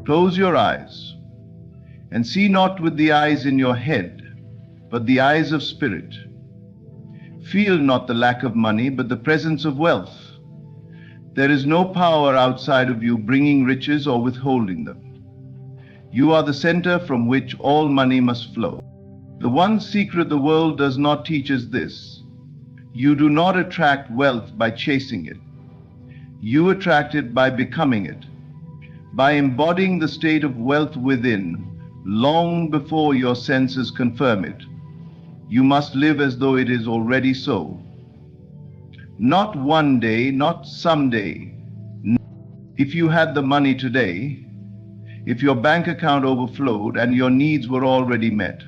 Close your eyes and see not with the eyes in your head, but the eyes of spirit. Feel not the lack of money, but the presence of wealth. There is no power outside of you bringing riches or withholding them. You are the center from which all money must flow. The one secret the world does not teach is this: you do not attract wealth by chasing it. You attract it by becoming it, by embodying the state of wealth within, long before your senses confirm it. You must live as though it is already so. Not one day, not someday. If you had the money today, if your bank account overflowed and your needs were already met,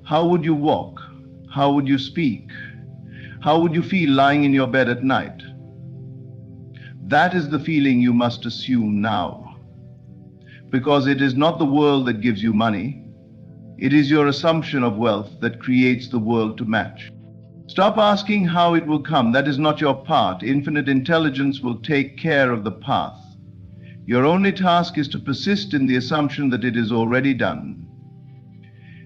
how would you walk? How would you speak? How would you feel lying in your bed at night? That is the feeling you must assume now. Because it is not the world that gives you money. It is your assumption of wealth that creates the world to match. Stop asking how it will come. That is not your part. Infinite intelligence will take care of the path. Your only task is to persist in the assumption that it is already done.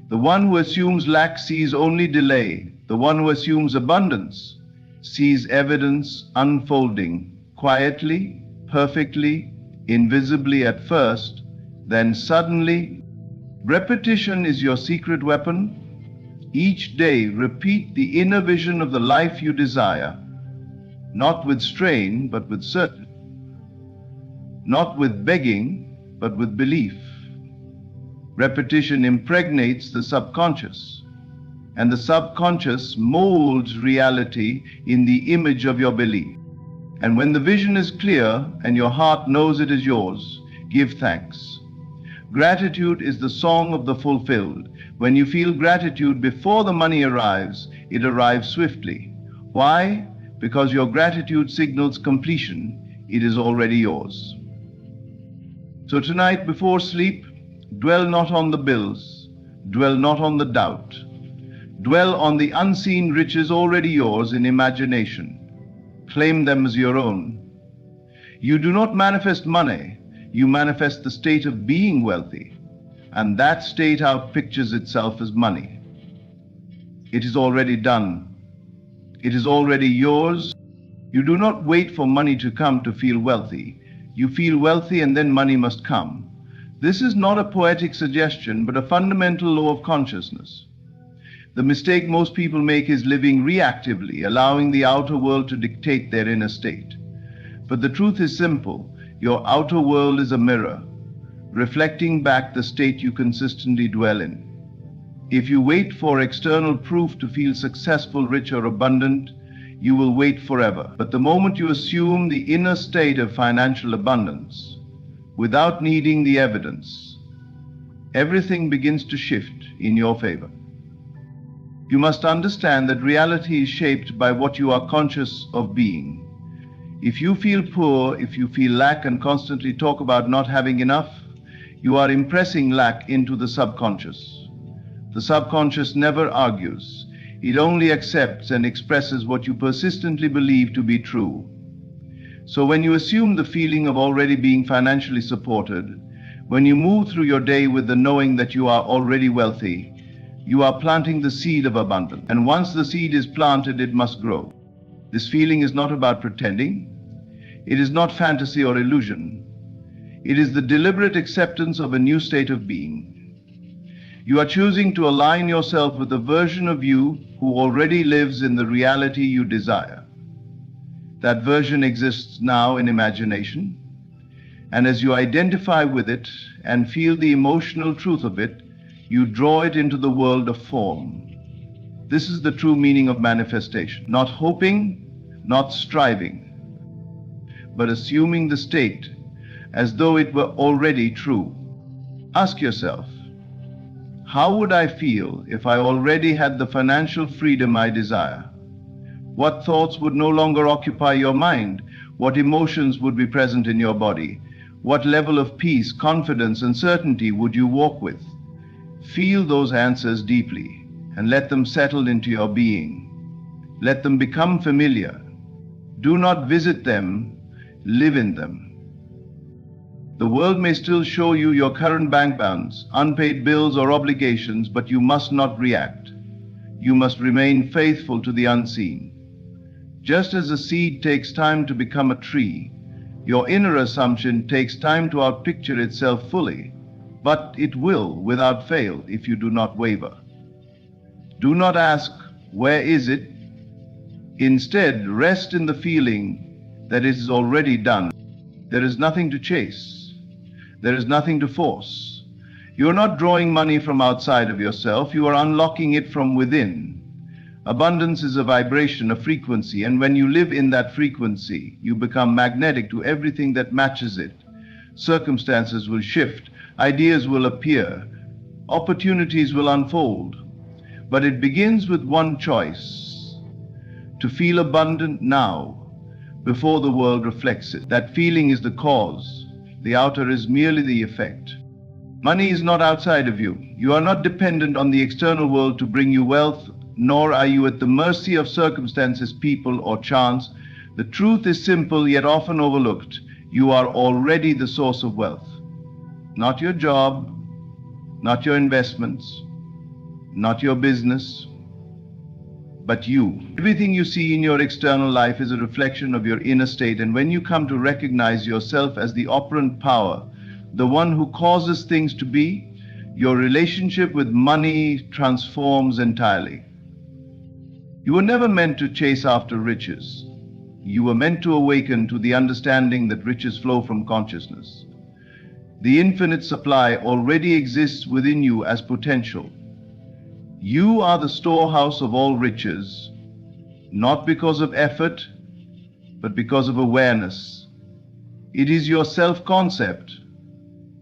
The one who assumes lack sees only delay. The one who assumes abundance sees evidence unfolding quietly, perfectly, invisibly at first, then suddenly. Repetition is your secret weapon. Each day, repeat the inner vision of the life you desire, not with strain, but with certainty, not with begging, but with belief. Repetition impregnates the subconscious, and the subconscious molds reality in the image of your belief. And when the vision is clear and your heart knows it is yours, give thanks. Gratitude is the song of the fulfilled. When you feel gratitude before the money arrives, it arrives swiftly. Why? Because your gratitude signals completion. It is already yours. So tonight before sleep, dwell not on the bills, dwell not on the doubt. Dwell on the unseen riches already yours in imagination. Claim them as your own. You do not manifest money. You manifest the state of being wealthy, and that state outpictures itself as money. It is already done. It is already yours. You do not wait for money to come to feel wealthy. You feel wealthy and then money must come. This is not a poetic suggestion, but a fundamental law of consciousness. The mistake most people make is living reactively, allowing the outer world to dictate their inner state. But the truth is simple. Your outer world is a mirror, reflecting back the state you consistently dwell in. If you wait for external proof to feel successful, rich, or abundant, you will wait forever. But the moment you assume the inner state of financial abundance, without needing the evidence, everything begins to shift in your favor. You must understand that reality is shaped by what you are conscious of being. If you feel poor, if you feel lack and constantly talk about not having enough, you are impressing lack into the subconscious. The subconscious never argues. It only accepts and expresses what you persistently believe to be true. So when you assume the feeling of already being financially supported, when you move through your day with the knowing that you are already wealthy, you are planting the seed of abundance. And once the seed is planted, it must grow. This feeling is not about pretending. It is not fantasy or illusion. It is the deliberate acceptance of a new state of being. You are choosing to align yourself with a version of you who already lives in the reality you desire. That version exists now in imagination, and as you identify with it and feel the emotional truth of it, you draw it into the world of form. This is the true meaning of manifestation. Not hoping, not striving, but assuming the state as though it were already true. Ask yourself, how would I feel if I already had the financial freedom I desire? What thoughts would no longer occupy your mind? What emotions would be present in your body? What level of peace, confidence, and certainty would you walk with? Feel those answers deeply and let them settle into your being. Let them become familiar. Do not visit them, live in them. The world may still show you your current bank balance, unpaid bills or obligations, but you must not react. You must remain faithful to the unseen. Just as a seed takes time to become a tree, your inner assumption takes time to outpicture itself fully, but it will, without fail, if you do not waver. Do not ask, "Where is it?" Instead, rest in the feeling that it is already done. There is nothing to chase. There is nothing to force. You are not drawing money from outside of yourself. You are unlocking it from within. Abundance is a vibration, a frequency, and when you live in that frequency, you become magnetic to everything that matches it. Circumstances will shift, ideas will appear, opportunities will unfold. But it begins with one choice: to feel abundant now, before the world reflects it. That feeling is the cause. The outer is merely the effect. Money is not outside of you. You are not dependent on the external world to bring you wealth, nor are you at the mercy of circumstances, people, or chance. The truth is simple, yet often overlooked. You are already the source of wealth. Not your job, not your investments, not your business, but you. Everything you see in your external life is a reflection of your inner state, and when you come to recognize yourself as the operant power, the one who causes things to be, your relationship with money transforms entirely. You were never meant to chase after riches. You were meant to awaken to the understanding that riches flow from consciousness. The infinite supply already exists within you as potential. You are the storehouse of all riches, not because of effort, but because of awareness. It is your self-concept,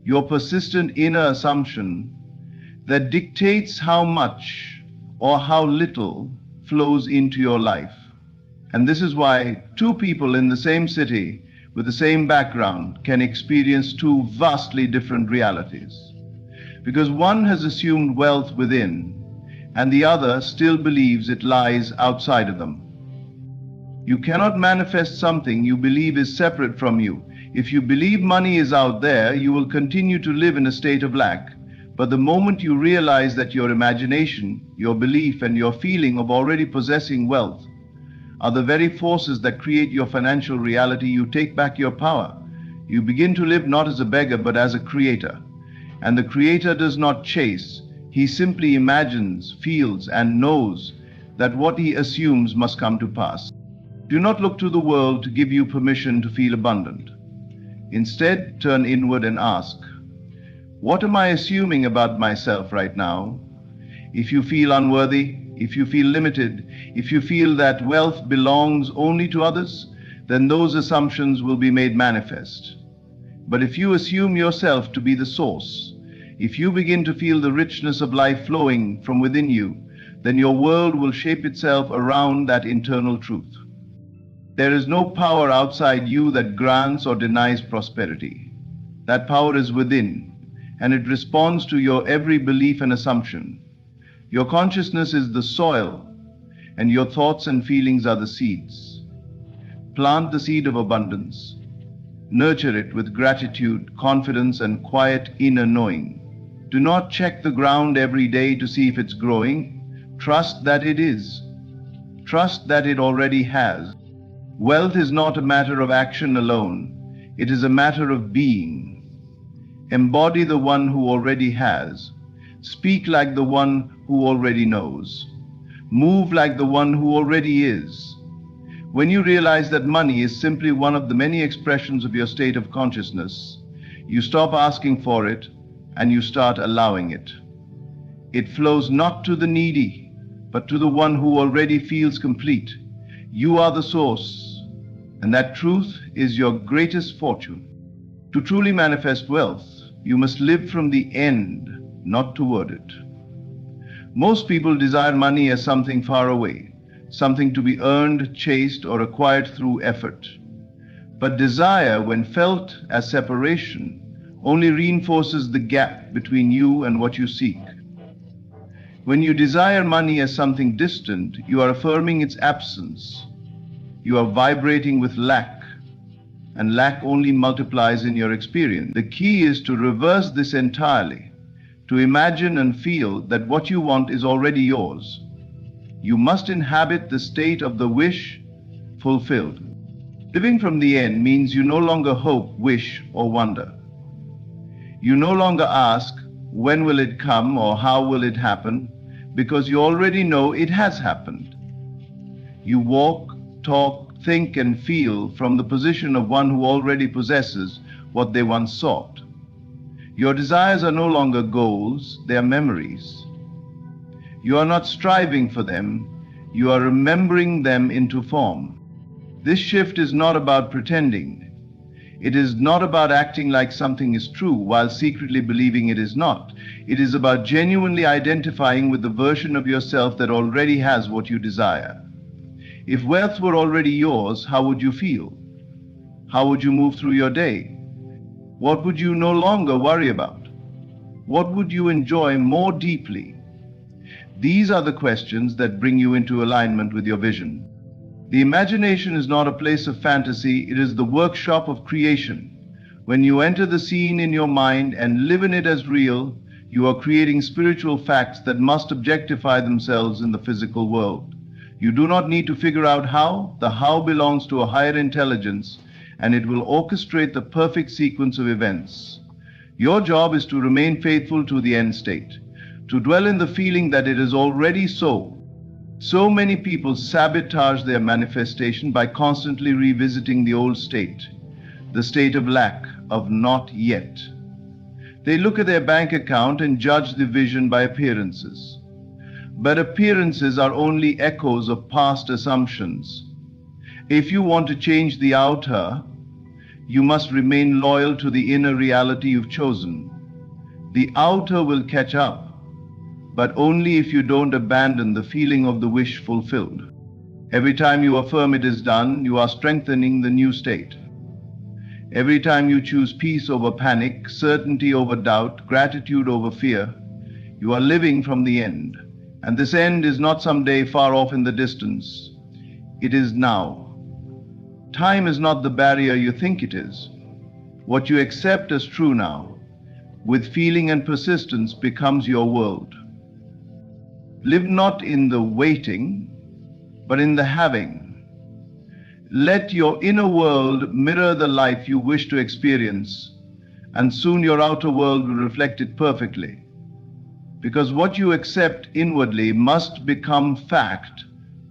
your persistent inner assumption, that dictates how much or how little flows into your life. And this is why two people in the same city with the same background can experience two vastly different realities. Because one has assumed wealth within, and the other still believes it lies outside of them. You cannot manifest something you believe is separate from you. If you believe money is out there, you will continue to live in a state of lack. But the moment you realize that your imagination, your belief, and your feeling of already possessing wealth are the very forces that create your financial reality, you take back your power. You begin to live not as a beggar, but as a creator. And the creator does not chase. He simply imagines, feels, and knows that what he assumes must come to pass. Do not look to the world to give you permission to feel abundant. Instead, turn inward and ask, what am I assuming about myself right now? If you feel unworthy, if you feel limited, if you feel that wealth belongs only to others, then those assumptions will be made manifest. But if you assume yourself to be the source, if you begin to feel the richness of life flowing from within you, then your world will shape itself around that internal truth. There is no power outside you that grants or denies prosperity. That power is within, and it responds to your every belief and assumption. Your consciousness is the soil, and your thoughts and feelings are the seeds. Plant the seed of abundance. Nurture it with gratitude, confidence, and quiet inner knowing. Do not check the ground every day to see if it's growing. Trust that it is. Trust that it already has. Wealth is not a matter of action alone. It is a matter of being. Embody the one who already has. Speak like the one who already knows. Move like the one who already is. When you realize that money is simply one of the many expressions of your state of consciousness, you stop asking for it and you start allowing it. It flows not to the needy, but to the one who already feels complete. You are the source, and that truth is your greatest fortune. To truly manifest wealth, you must live from the end, not toward it. Most people desire money as something far away, something to be earned, chased, or acquired through effort. But desire, when felt as separation, only reinforces the gap between you and what you seek. When you desire money as something distant, you are affirming its absence. You are vibrating with lack. and lack only multiplies in your experience. The key is to reverse this entirely, to imagine and feel that what you want is already yours. You must inhabit the state of the wish fulfilled. Living from the end means you no longer hope, wish, or wonder. You no longer ask, when will it come or how will it happen, because you already know it has happened. You walk, talk, think, and feel from the position of one who already possesses what they once sought. Your desires are no longer goals, they are memories. You are not striving for them, you are remembering them into form. This shift is not about pretending. It is not about acting like something is true while secretly believing it is not. It is about genuinely identifying with the version of yourself that already has what you desire. If wealth were already yours, how would you feel? How would you move through your day? What would you no longer worry about? What would you enjoy more deeply? These are the questions that bring you into alignment with your vision. The imagination is not a place of fantasy, it is the workshop of creation. When you enter the scene in your mind and live in it as real, you are creating spiritual facts that must objectify themselves in the physical world. You do not need to figure out how. The how belongs to a higher intelligence, and it will orchestrate the perfect sequence of events. Your job is to remain faithful to the end state, to dwell in the feeling that it is already so. So many people sabotage their manifestation by constantly revisiting the old state, the state of lack, of not yet. They look at their bank account and judge the vision by appearances. But appearances are only echoes of past assumptions. If you want to change the outer, you must remain loyal to the inner reality you've chosen. The outer will catch up, but only if you don't abandon the feeling of the wish fulfilled. Every time you affirm it is done, you are strengthening the new state. Every time you choose peace over panic, certainty over doubt, gratitude over fear, you are living from the end. And this end is not someday far off in the distance. It is now. Time is not the barrier you think it is. What you accept as true now, with feeling and persistence, becomes your world. Live not in the waiting, but in the having. Let your inner world mirror the life you wish to experience, and soon your outer world will reflect it perfectly. Because what you accept inwardly must become fact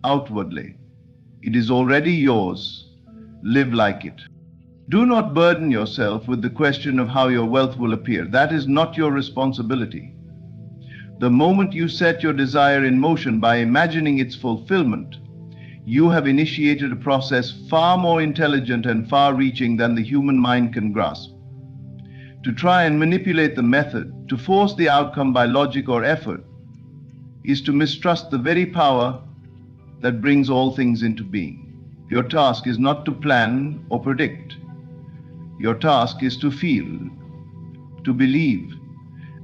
outwardly. It is already yours. Live like it. Do not burden yourself with the question of how your wealth will appear. That is not your responsibility. The moment you set your desire in motion by imagining its fulfillment, you have initiated a process far more intelligent and far-reaching than the human mind can grasp. To try and manipulate the method, to force the outcome by logic or effort, is to mistrust the very power that brings all things into being. Your task is not to plan or predict. Your task is to feel, to believe,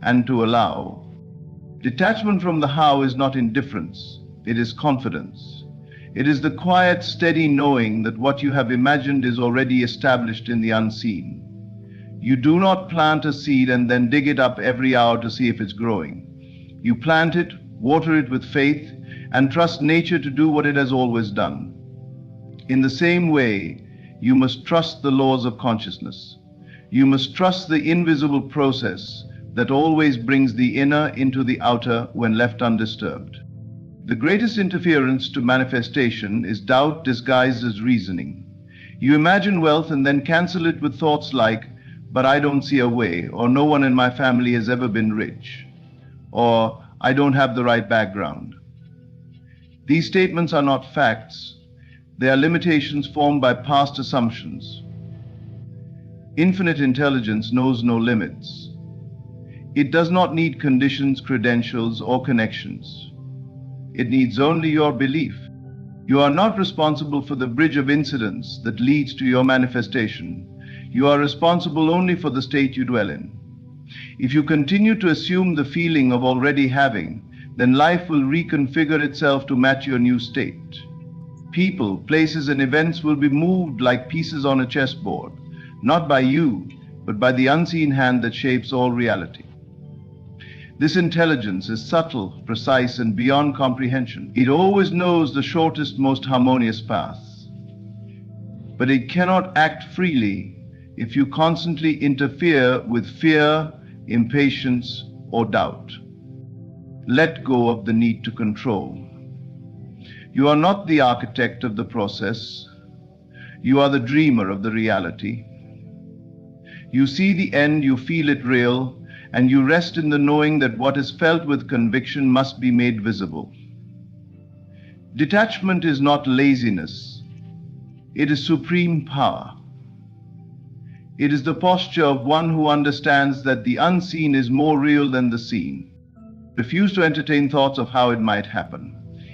and to allow. Detachment from the how is not indifference, it is confidence. It is the quiet, steady knowing that what you have imagined is already established in the unseen. You do not plant a seed and then dig it up every hour to see if it's growing. You plant it, water it with faith, and trust nature to do what it has always done. In the same way, you must trust the laws of consciousness. You must trust the invisible process that always brings the inner into the outer when left undisturbed. The greatest interference to manifestation is doubt disguised as reasoning. You imagine wealth and then cancel it with thoughts like, but I don't see a way, or no one in my family has ever been rich, or I don't have the right background. These statements are not facts. They are limitations formed by past assumptions. Infinite intelligence knows no limits. It does not need conditions, credentials, or connections. It needs only your belief. You are not responsible for the bridge of incidents that leads to your manifestation. You are responsible only for the state you dwell in. If you continue to assume the feeling of already having, then life will reconfigure itself to match your new state. People, places, and events will be moved like pieces on a chessboard, not by you, but by the unseen hand that shapes all reality. This intelligence is subtle, precise, and beyond comprehension. It always knows the shortest, most harmonious path. But it cannot act freely if you constantly interfere with fear, impatience, or doubt. Let go of the need to control. You are not the architect of the process. You are the dreamer of the reality. You see the end, you feel it real, and you rest in the knowing that what is felt with conviction must be made visible. Detachment is not laziness. It is supreme power. It is the posture of one who understands that the unseen is more real than the seen. Refuse to entertain thoughts of how it might happen.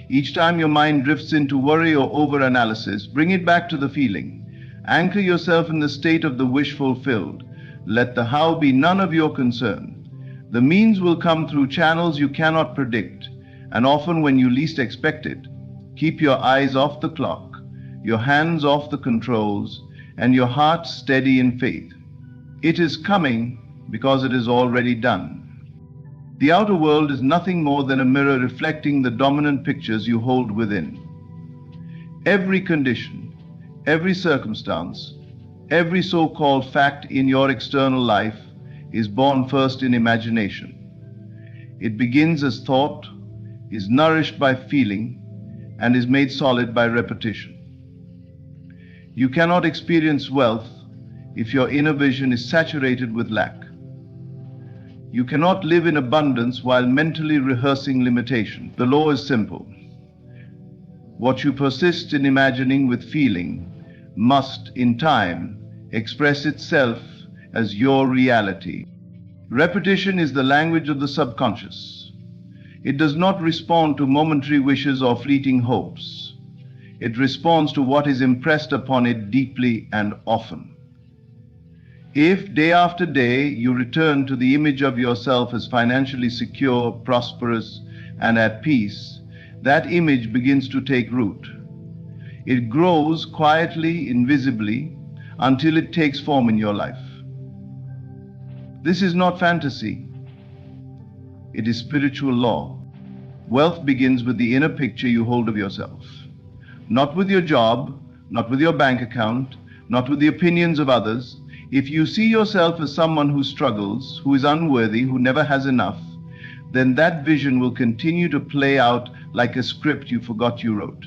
Each time your mind drifts into worry or over-analysis, bring it back to the feeling. Anchor yourself in the state of the wish fulfilled. Let the how be none of your concern. The means will come through channels you cannot predict, and often when you least expect it. Keep your eyes off the clock, your hands off the controls, and your heart steady in faith. It is coming because it is already done. The outer world is nothing more than a mirror reflecting the dominant pictures you hold within. Every condition, every circumstance, every so-called fact in your external life is born first in imagination. It begins as thought, is nourished by feeling, and is made solid by repetition. You cannot experience wealth if your inner vision is saturated with lack. You cannot live in abundance while mentally rehearsing limitation. The law is simple. What you persist in imagining with feeling must, in time, express itself as your reality. Repetition is the language of the subconscious. It does not respond to momentary wishes or fleeting hopes. It responds to what is impressed upon it deeply and often. If day after day you return to the image of yourself as financially secure, prosperous, and at peace, that image begins to take root. It grows quietly, invisibly, until it takes form in your life. This is not fantasy. It is spiritual law. Wealth begins with the inner picture you hold of yourself. Not with your job, not with your bank account, not with the opinions of others. If you see yourself as someone who struggles, who is unworthy, who never has enough, then that vision will continue to play out like a script you forgot you wrote.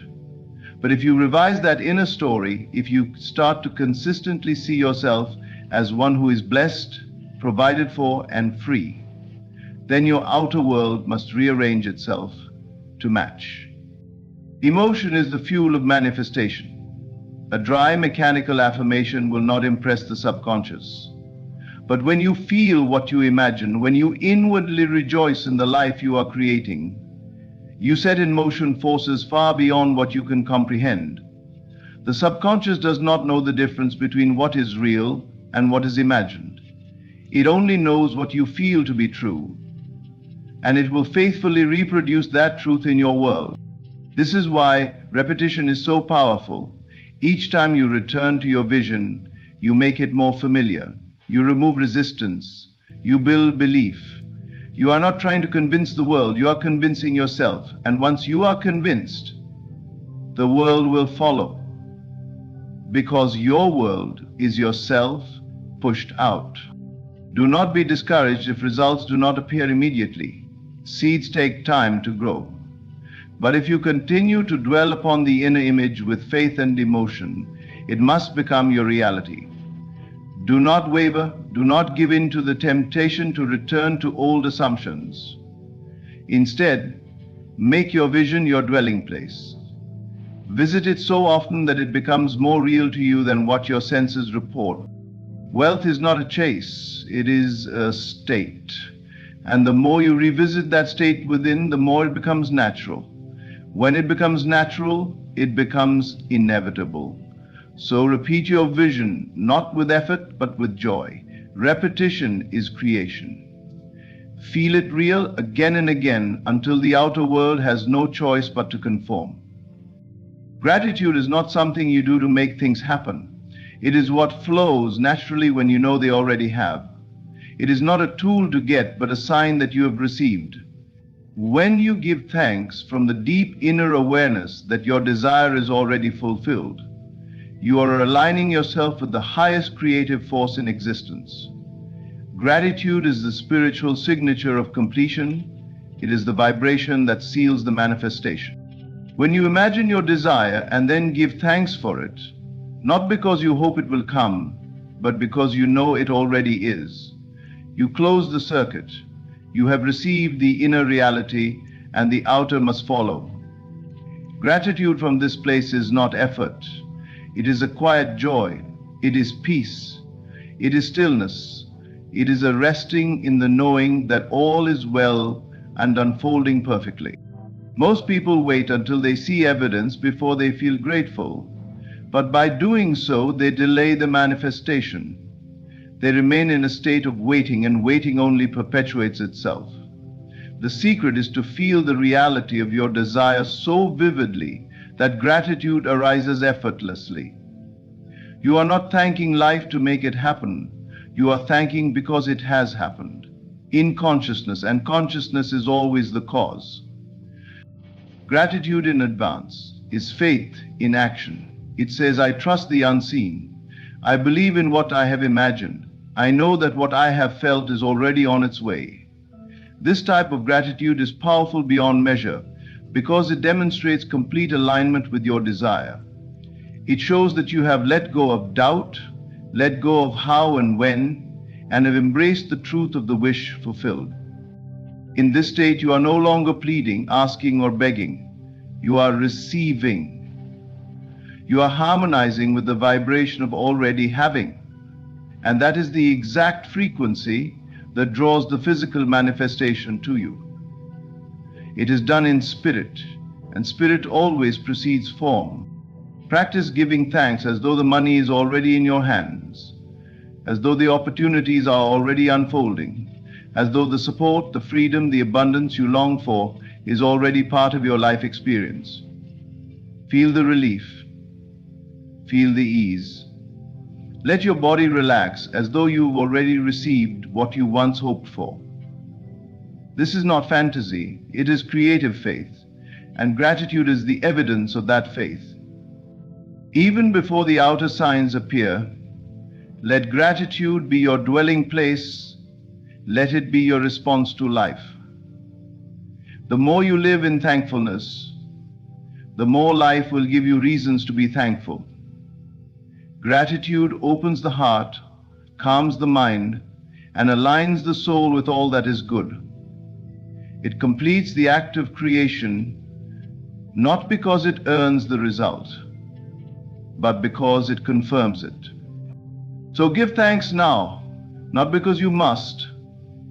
But if you revise that inner story, if you start to consistently see yourself as one who is blessed, provided for, and free, then your outer world must rearrange itself to match. Emotion is the fuel of manifestation. A dry mechanical affirmation will not impress the subconscious. But when you feel what you imagine, when you inwardly rejoice in the life you are creating, you set in motion forces far beyond what you can comprehend. The subconscious does not know the difference between what is real and what is imagined. It only knows what you feel to be true, and it will faithfully reproduce that truth in your world. This is why repetition is so powerful. Each time you return to your vision, you make it more familiar. You remove resistance. You build belief. You are not trying to convince the world, you are convincing yourself. And once you are convinced, the world will follow. Because your world is yourself pushed out. Do not be discouraged if results do not appear immediately. Seeds take time to grow. But if you continue to dwell upon the inner image with faith and emotion, it must become your reality. Do not waver, do not give in to the temptation to return to old assumptions. Instead, make your vision your dwelling place. Visit it so often that it becomes more real to you than what your senses report. Wealth is not a chase, it is a state. And the more you revisit that state within, the more it becomes natural. When it becomes natural, it becomes inevitable. So repeat your vision, not with effort, but with joy. Repetition is creation. Feel it real again and again until the outer world has no choice but to conform. Gratitude is not something you do to make things happen. It is what flows naturally when you know they already have. It is not a tool to get, but a sign that you have received. When you give thanks from the deep inner awareness that your desire is already fulfilled, you are aligning yourself with the highest creative force in existence. Gratitude is the spiritual signature of completion. It is the vibration that seals the manifestation. When you imagine your desire and then give thanks for it, not because you hope it will come, but because you know it already is, you close the circuit. You have received the inner reality, and the outer must follow. Gratitude from this place is not effort. It is a quiet joy. It is peace. It is stillness. It is a resting in the knowing that all is well and unfolding perfectly. Most people wait until they see evidence before they feel grateful, but by doing so, they delay the manifestation. They remain in a state of waiting, and waiting only perpetuates itself. The secret is to feel the reality of your desire so vividly that gratitude arises effortlessly. You are not thanking life to make it happen. You are thanking because it has happened. In consciousness, and consciousness is always the cause. Gratitude in advance is faith in action. It says, I trust the unseen. I believe in what I have imagined. I know that what I have felt is already on its way. This type of gratitude is powerful beyond measure because it demonstrates complete alignment with your desire. It shows that you have let go of doubt, let go of how and when, and have embraced the truth of the wish fulfilled. In this state, you are no longer pleading, asking, or begging. You are receiving. You are harmonizing with the vibration of already having. And that is the exact frequency that draws the physical manifestation to you. It is done in spirit, and spirit always precedes form. Practice giving thanks as though the money is already in your hands, as though the opportunities are already unfolding, as though the support, the freedom, the abundance you long for is already part of your life experience. Feel the relief. Feel the ease. Let your body relax as though you've already received what you once hoped for. This is not fantasy, it is creative faith, and gratitude is the evidence of that faith. Even before the outer signs appear, let gratitude be your dwelling place. Let it be your response to life. The more you live in thankfulness, the more life will give you reasons to be thankful. Gratitude opens the heart, calms the mind, and aligns the soul with all that is good. It completes the act of creation, not because it earns the result, but because it confirms it. So give thanks now, not because you must,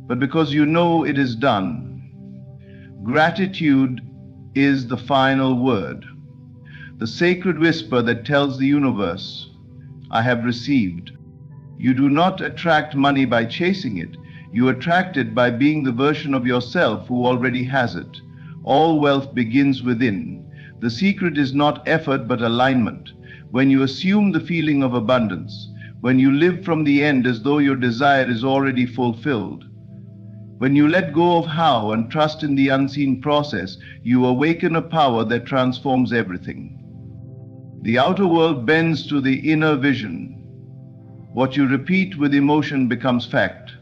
but because you know it is done. Gratitude is the final word, the sacred whisper that tells the universe, I have received. You do not attract money by chasing it. You attract it by being the version of yourself who already has it. All wealth begins within. The secret is not effort but alignment. When you assume the feeling of abundance, when you live from the end as though your desire is already fulfilled, when you let go of how and trust in the unseen process, you awaken a power that transforms everything. The outer world bends to the inner vision. What you repeat with emotion becomes fact.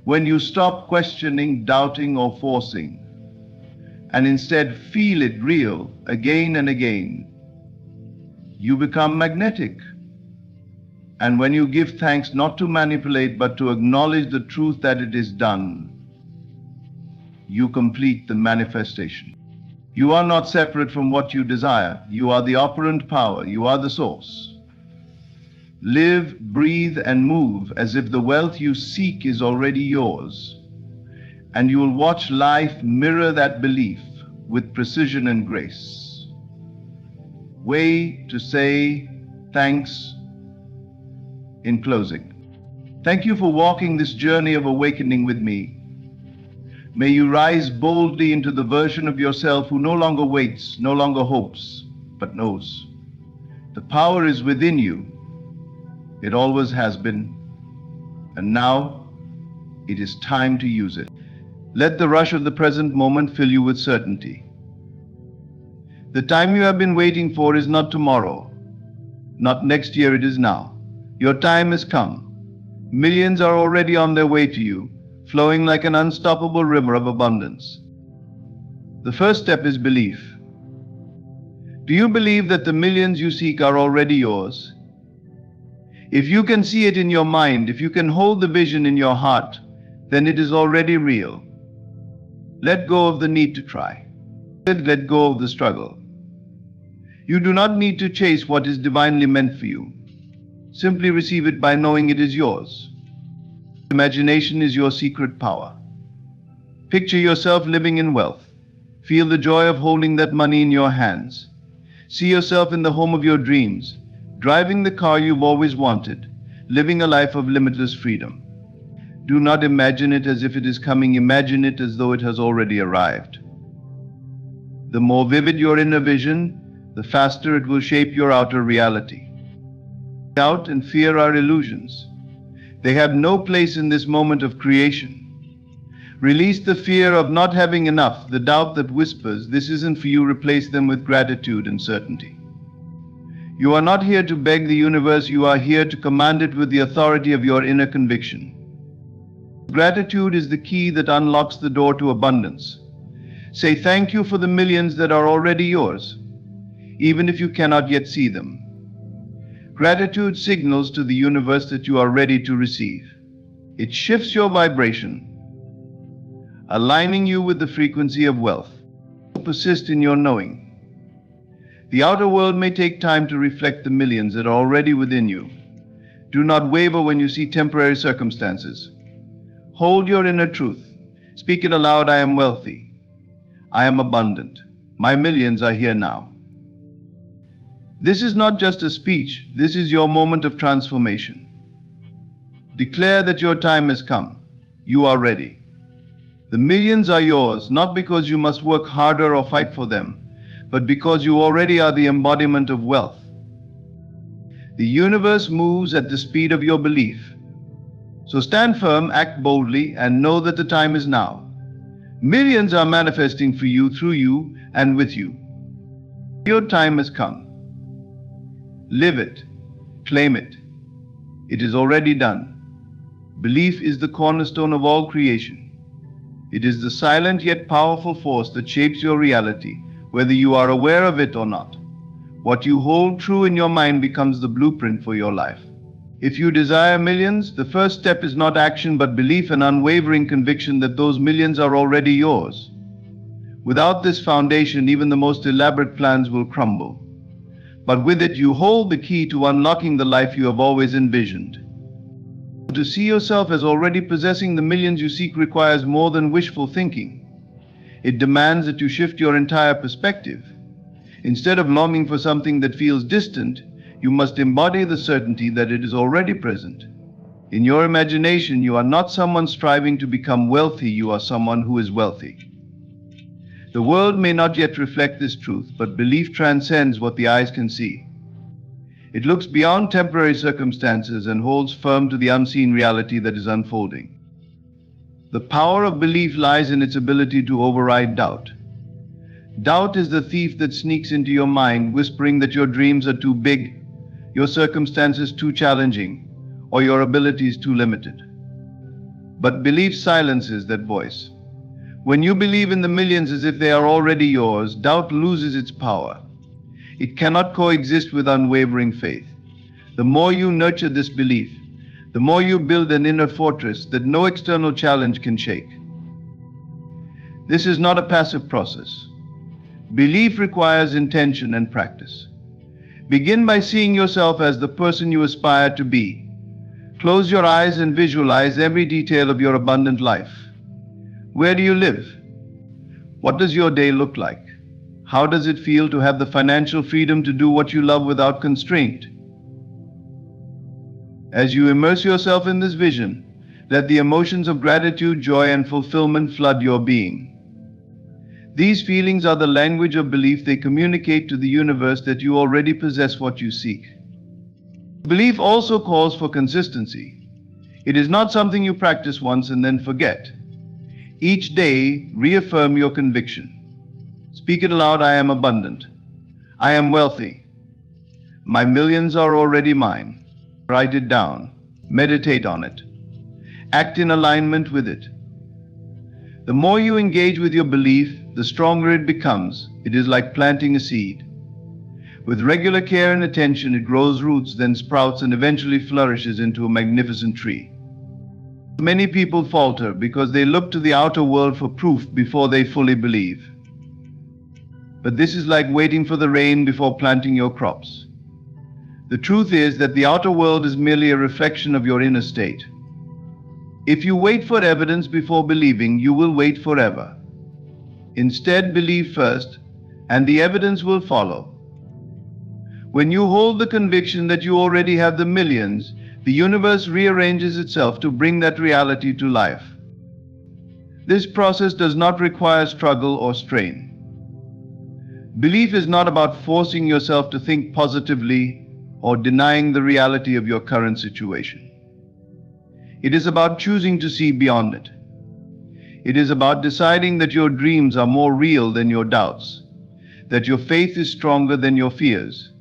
When you stop questioning, doubting, or forcing, and instead feel it real again and again, you become magnetic. And when you give thanks not to manipulate but to acknowledge the truth that it is done, you complete the manifestation. You are not separate from what you desire. You are the operant power. You are the source. Live, breathe, and move as if the wealth you seek is already yours. And you will watch life mirror that belief with precision and grace. Way to say thanks in closing. Thank you for walking this journey of awakening with me. May you rise boldly into the version of yourself who no longer waits, no longer hopes, but knows. The power is within you. It always has been. And now it is time to use it. Let the rush of the present moment fill you with certainty. The time you have been waiting for is not tomorrow, not next year, it is now. Your time has come. Millions are already on their way to you, flowing like an unstoppable river of abundance. The first step is belief. Do you believe that the millions you seek are already yours? If you can see it in your mind, if you can hold the vision in your heart, then it is already real. Let go of the need to try. Let go of the struggle. You do not need to chase what is divinely meant for you. Simply receive it by knowing it is yours. Imagination is your secret power. Picture yourself living in wealth. Feel the joy of holding that money in your hands. See yourself in the home of your dreams, driving the car you've always wanted, living a life of limitless freedom. Do not imagine it as if it is coming. Imagine it as though it has already arrived. The more vivid your inner vision, the faster it will shape your outer reality. Doubt and fear are illusions. They have no place in this moment of creation. Release the fear of not having enough, the doubt that whispers, "This isn't for you." Replace them with gratitude and certainty. You are not here to beg the universe, you are here to command it with the authority of your inner conviction. Gratitude is the key that unlocks the door to abundance. Say thank you for the millions that are already yours, even if you cannot yet see them. Gratitude signals to the universe that you are ready to receive. It shifts your vibration, aligning you with the frequency of wealth. Persist in your knowing. The outer world may take time to reflect the millions that are already within you. Do not waver when you see temporary circumstances. Hold your inner truth. Speak it aloud. I am wealthy. I am abundant. My millions are here now. This is not just a speech. This is your moment of transformation. Declare that your time has come. You are ready. The millions are yours, not because you must work harder or fight for them, but because you already are the embodiment of wealth. The universe moves at the speed of your belief. So stand firm, act boldly, and know that the time is now. Millions are manifesting for you, through you, and with you. Your time has come. Live it. Claim it. It is already done. Belief is the cornerstone of all creation. It is the silent yet powerful force that shapes your reality, whether you are aware of it or not. What you hold true in your mind becomes the blueprint for your life. If you desire millions, the first step is not action but belief and unwavering conviction that those millions are already yours. Without this foundation, even the most elaborate plans will crumble. But with it, you hold the key to unlocking the life you have always envisioned. To see yourself as already possessing the millions you seek requires more than wishful thinking. It demands that you shift your entire perspective. Instead of longing for something that feels distant, you must embody the certainty that it is already present. In your imagination, you are not someone striving to become wealthy, you are someone who is wealthy. The world may not yet reflect this truth, but belief transcends what the eyes can see. It looks beyond temporary circumstances and holds firm to the unseen reality that is unfolding. The power of belief lies in its ability to override doubt. Doubt is the thief that sneaks into your mind, whispering that your dreams are too big, your circumstances too challenging, or your abilities too limited. But belief silences that voice. When you believe in the millions as if they are already yours, doubt loses its power. It cannot coexist with unwavering faith. The more you nurture this belief, the more you build an inner fortress that no external challenge can shake. This is not a passive process. Belief requires intention and practice. Begin by seeing yourself as the person you aspire to be. Close your eyes and visualize every detail of your abundant life. Where do you live? What does your day look like? How does it feel to have the financial freedom to do what you love without constraint? As you immerse yourself in this vision, let the emotions of gratitude, joy, and fulfillment flood your being. These feelings are the language of belief. They communicate to the universe that you already possess what you seek. Belief also calls for consistency. It is not something you practice once and then forget. Each day, reaffirm your conviction. Speak it aloud: I am abundant. I am wealthy. My millions are already mine. Write it down. Meditate on it. Act in alignment with it. The more you engage with your belief, the stronger it becomes. It is like planting a seed. With regular care and attention, it grows roots, then sprouts, and eventually flourishes into a magnificent tree. Many people falter because they look to the outer world for proof before they fully believe. But this is like waiting for the rain before planting your crops. The truth is that the outer world is merely a reflection of your inner state. If you wait for evidence before believing, you will wait forever. Instead, believe first, and the evidence will follow. When you hold the conviction that you already have the millions, the universe rearranges itself to bring that reality to life. This process does not require struggle or strain. Belief is not about forcing yourself to think positively or denying the reality of your current situation. It is about choosing to see beyond it. It is about deciding that your dreams are more real than your doubts, that your faith is stronger than your fears.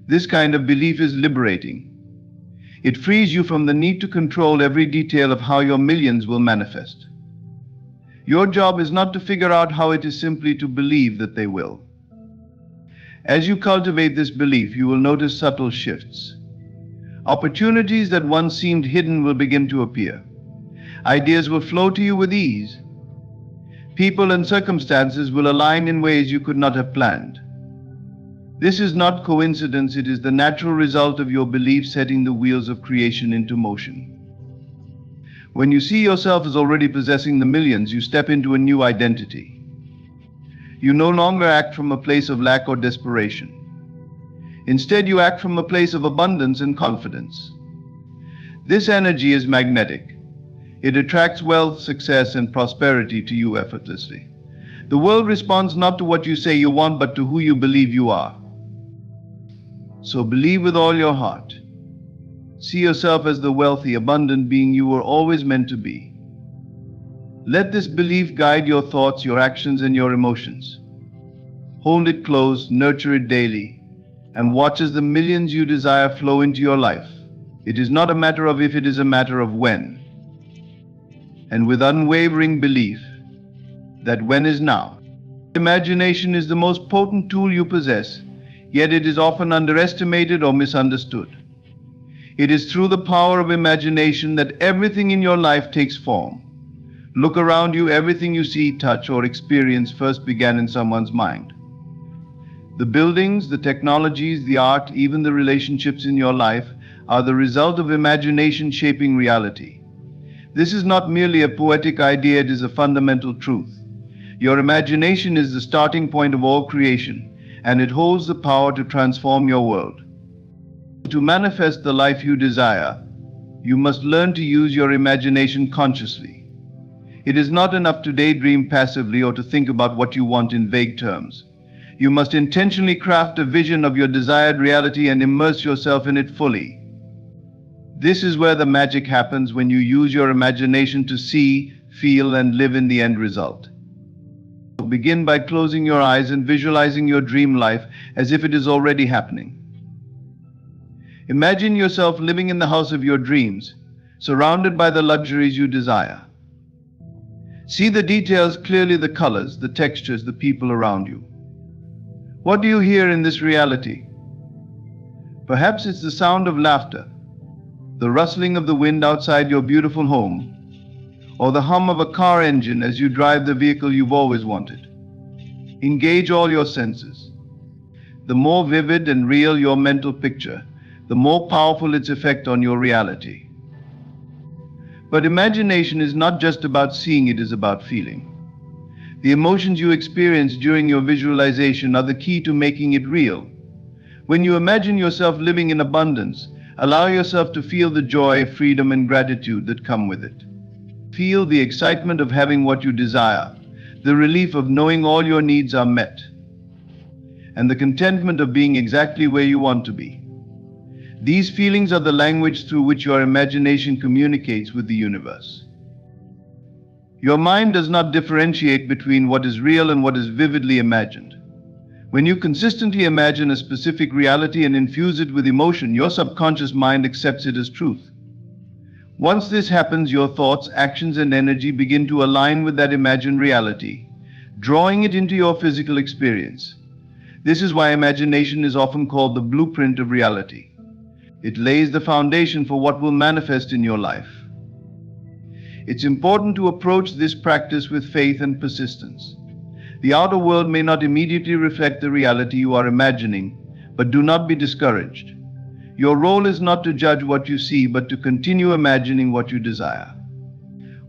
This kind of belief is liberating. It frees you from the need to control every detail of how your millions will manifest. Your job is not to figure out how, it is simply to believe that they will. As you cultivate this belief, you will notice subtle shifts. Opportunities that once seemed hidden will begin to appear. Ideas will flow to you with ease. People and circumstances will align in ways you could not have planned. This is not coincidence, it is the natural result of your belief setting the wheels of creation into motion. When you see yourself as already possessing the millions, you step into a new identity. You no longer act from a place of lack or desperation. Instead, you act from a place of abundance and confidence. This energy is magnetic. It attracts wealth, success, and prosperity to you effortlessly. The world responds not to what you say you want, but to who you believe you are. So believe with all your heart. See yourself as the wealthy, abundant being you were always meant to be. Let this belief guide your thoughts, your actions, and your emotions. Hold it close, nurture it daily, and watch as the millions you desire flow into your life. It is not a matter of if, it is a matter of when. And with unwavering belief, that when is now. Imagination is the most potent tool you possess, yet it is often underestimated or misunderstood. It is through the power of imagination that everything in your life takes form. Look around you, everything you see, touch, or experience first began in someone's mind. The buildings, the technologies, the art, even the relationships in your life are the result of imagination shaping reality. This is not merely a poetic idea, it is a fundamental truth. Your imagination is the starting point of all creation, and it holds the power to transform your world. To manifest the life you desire, you must learn to use your imagination consciously. It is not enough to daydream passively or to think about what you want in vague terms. You must intentionally craft a vision of your desired reality and immerse yourself in it fully. This is where the magic happens, when you use your imagination to see, feel, and live in the end result. Begin by closing your eyes and visualizing your dream life as if it is already happening. Imagine yourself living in the house of your dreams, surrounded by the luxuries you desire. See the details clearly, the colors, the textures, the people around you. What do you hear in this reality? Perhaps it's the sound of laughter, the rustling of the wind outside your beautiful home, or the hum of a car engine as you drive the vehicle you've always wanted. Engage all your senses. The more vivid and real your mental picture, the more powerful its effect on your reality. But imagination is not just about seeing, it is about feeling. The emotions you experience during your visualization are the key to making it real. When you imagine yourself living in abundance, allow yourself to feel the joy, freedom, and gratitude that come with it. Feel the excitement of having what you desire, the relief of knowing all your needs are met, and the contentment of being exactly where you want to be. These feelings are the language through which your imagination communicates with the universe. Your mind does not differentiate between what is real and what is vividly imagined. When you consistently imagine a specific reality and infuse it with emotion, your subconscious mind accepts it as truth. Once this happens, your thoughts, actions, and energy begin to align with that imagined reality, drawing it into your physical experience. This is why imagination is often called the blueprint of reality. It lays the foundation for what will manifest in your life. It's important to approach this practice with faith and persistence. The outer world may not immediately reflect the reality you are imagining, but do not be discouraged. Your role is not to judge what you see, but to continue imagining what you desire.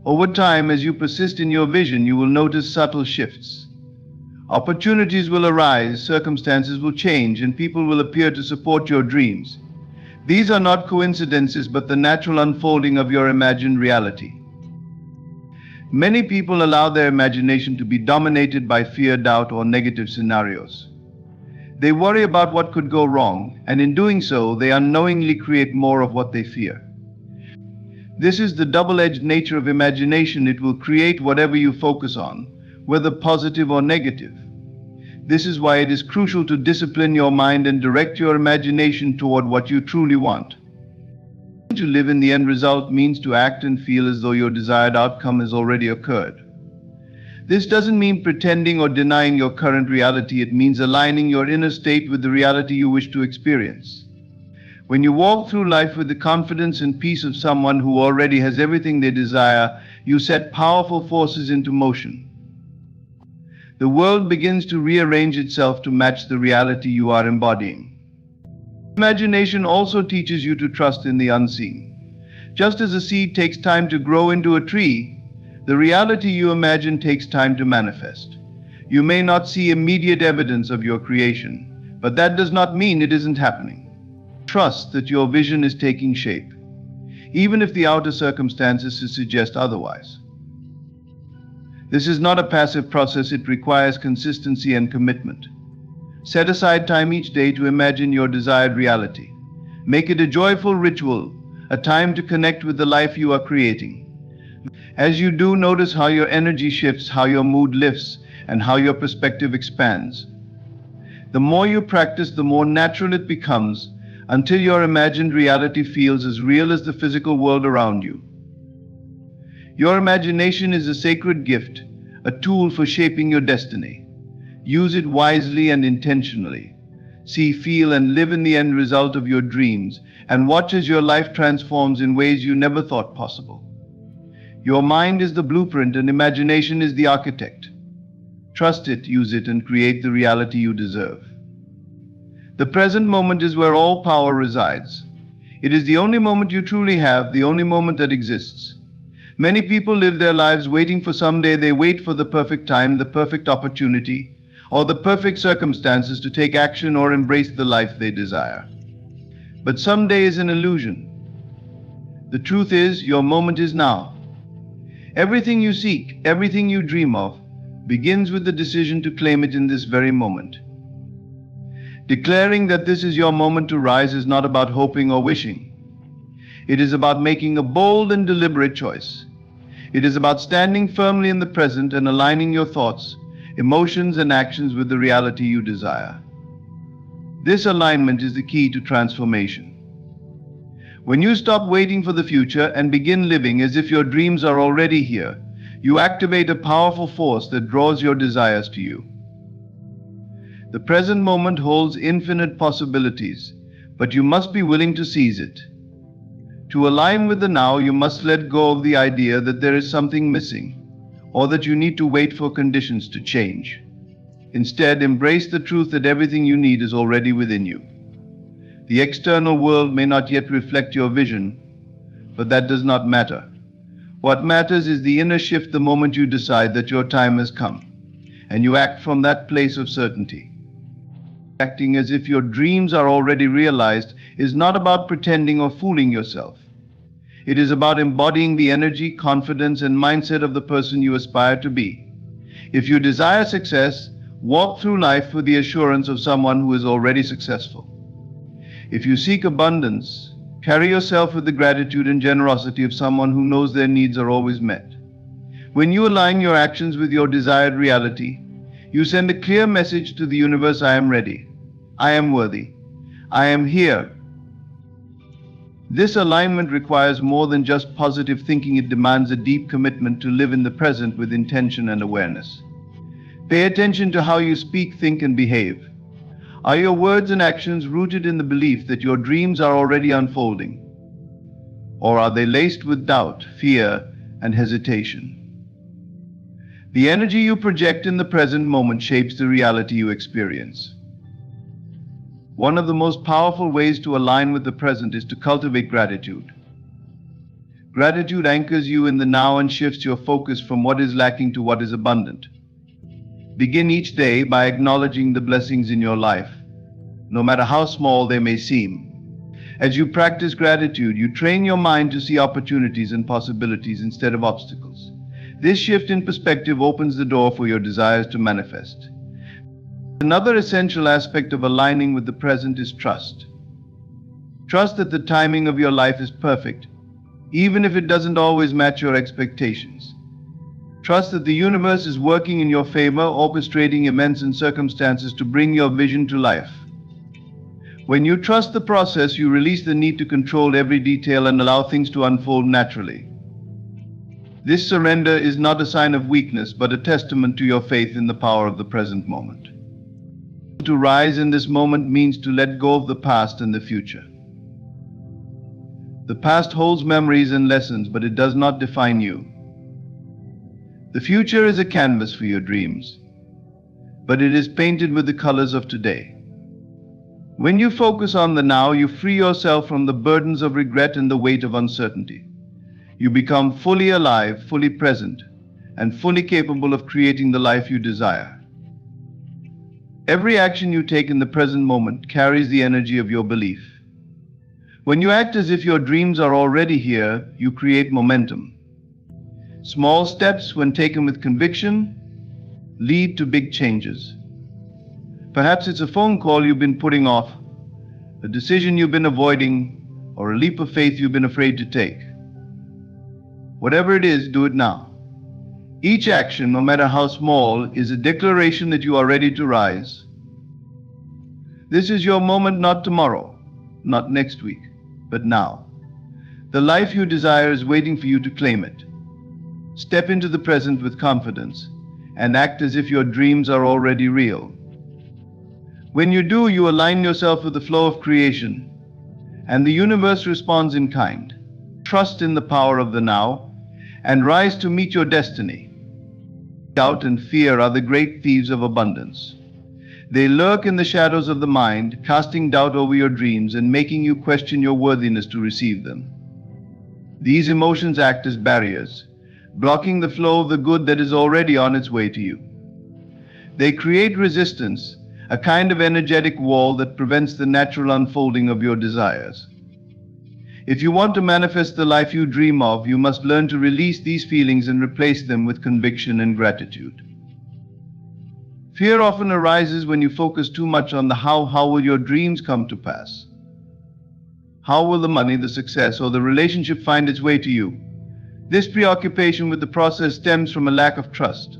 Over time, as you persist in your vision, you will notice subtle shifts. Opportunities will arise, circumstances will change, and people will appear to support your dreams. These are not coincidences, but the natural unfolding of your imagined reality. Many people allow their imagination to be dominated by fear, doubt, or negative scenarios. They worry about what could go wrong, and in doing so, they unknowingly create more of what they fear. This is the double-edged nature of imagination. It will create whatever you focus on, whether positive or negative. This is why it is crucial to discipline your mind and direct your imagination toward what you truly want. To live in the end result means to act and feel as though your desired outcome has already occurred. This doesn't mean pretending or denying your current reality. It means aligning your inner state with the reality you wish to experience. When you walk through life with the confidence and peace of someone who already has everything they desire, you set powerful forces into motion. The world begins to rearrange itself to match the reality you are embodying. Imagination also teaches you to trust in the unseen. Just as a seed takes time to grow into a tree, the reality you imagine takes time to manifest. You may not see immediate evidence of your creation, but that does not mean it isn't happening. Trust that your vision is taking shape, even if the outer circumstances suggest otherwise. This is not a passive process. It requires consistency and commitment. Set aside time each day to imagine your desired reality. Make it a joyful ritual, a time to connect with the life you are creating. As you do, notice how your energy shifts, how your mood lifts, and how your perspective expands. The more you practice, the more natural it becomes, until your imagined reality feels as real as the physical world around you. Your imagination is a sacred gift, a tool for shaping your destiny. Use it wisely and intentionally. See, feel, and live in the end result of your dreams, and watch as your life transforms in ways you never thought possible. Your mind is the blueprint and imagination is the architect. Trust it, use it, and create the reality you deserve. The present moment is where all power resides. It is the only moment you truly have, the only moment that exists. Many people live their lives waiting for someday. They wait for the perfect time, the perfect opportunity, or the perfect circumstances to take action or embrace the life they desire. But someday is an illusion. The truth is, your moment is now. Everything you seek, everything you dream of, begins with the decision to claim it in this very moment. Declaring that this is your moment to rise is not about hoping or wishing. It is about making a bold and deliberate choice. It is about standing firmly in the present and aligning your thoughts, emotions, and actions with the reality you desire. This alignment is the key to transformation. When you stop waiting for the future and begin living as if your dreams are already here, you activate a powerful force that draws your desires to you. The present moment holds infinite possibilities, but you must be willing to seize it. To align with the now, you must let go of the idea that there is something missing, or that you need to wait for conditions to change. Instead, embrace the truth that everything you need is already within you. The external world may not yet reflect your vision, but that does not matter. What matters is the inner shift the moment you decide that your time has come, and you act from that place of certainty. Acting as if your dreams are already realized is not about pretending or fooling yourself. It is about embodying the energy, confidence, and mindset of the person you aspire to be. If you desire success, walk through life with the assurance of someone who is already successful. If you seek abundance, carry yourself with the gratitude and generosity of someone who knows their needs are always met. When you align your actions with your desired reality, you send a clear message to the universe: I am ready, I am worthy, I am here. This alignment requires more than just positive thinking. It demands a deep commitment to live in the present with intention and awareness. Pay attention to how you speak, think, and behave. Are your words and actions rooted in the belief that your dreams are already unfolding? Or are they laced with doubt, fear, and hesitation? The energy you project in the present moment shapes the reality you experience. One of the most powerful ways to align with the present is to cultivate gratitude. Gratitude anchors you in the now and shifts your focus from what is lacking to what is abundant. Begin each day by acknowledging the blessings in your life, no matter how small they may seem. As you practice gratitude, you train your mind to see opportunities and possibilities instead of obstacles. This shift in perspective opens the door for your desires to manifest. Another essential aspect of aligning with the present is trust. Trust that the timing of your life is perfect, even if it doesn't always match your expectations. Trust that the universe is working in your favor, orchestrating events and circumstances to bring your vision to life. When you trust the process, you release the need to control every detail and allow things to unfold naturally. This surrender is not a sign of weakness, but a testament to your faith in the power of the present moment. To rise in this moment means to let go of the past and the future. The past holds memories and lessons, but it does not define you. The future is a canvas for your dreams, but it is painted with the colors of today. When you focus on the now, you free yourself from the burdens of regret and the weight of uncertainty. You become fully alive, fully present, and fully capable of creating the life you desire. Every action you take in the present moment carries the energy of your belief. When you act as if your dreams are already here, you create momentum. Small steps, when taken with conviction, lead to big changes. Perhaps it's a phone call you've been putting off, a decision you've been avoiding, or a leap of faith you've been afraid to take. Whatever it is, do it now. Each action, no matter how small, is a declaration that you are ready to rise. This is your moment, not tomorrow, not next week, but now. The life you desire is waiting for you to claim it. Step into the present with confidence and act as if your dreams are already real. When you do, you align yourself with the flow of creation, and the universe responds in kind. Trust in the power of the now and rise to meet your destiny. Doubt and fear are the great thieves of abundance. They lurk in the shadows of the mind, casting doubt over your dreams and making you question your worthiness to receive them. These emotions act as barriers, blocking the flow of the good that is already on its way to you. They create resistance, a kind of energetic wall that prevents the natural unfolding of your desires. If you want to manifest the life you dream of, you must learn to release these feelings and replace them with conviction and gratitude. Fear often arises when you focus too much on the how will your dreams come to pass? How will the money, the success, or the relationship find its way to you? This preoccupation with the process stems from a lack of trust.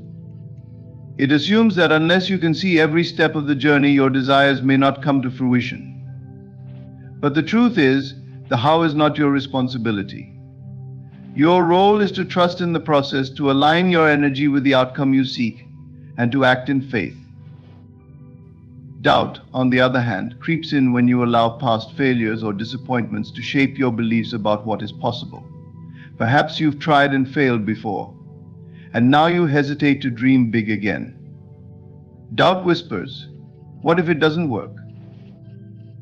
It assumes that unless you can see every step of the journey, your desires may not come to fruition. But the truth is, the how is not your responsibility. Your role is to trust in the process, to align your energy with the outcome you seek, and to act in faith. Doubt, on the other hand, creeps in when you allow past failures or disappointments to shape your beliefs about what is possible. Perhaps you've tried and failed before, and now you hesitate to dream big again. Doubt whispers, what if it doesn't work?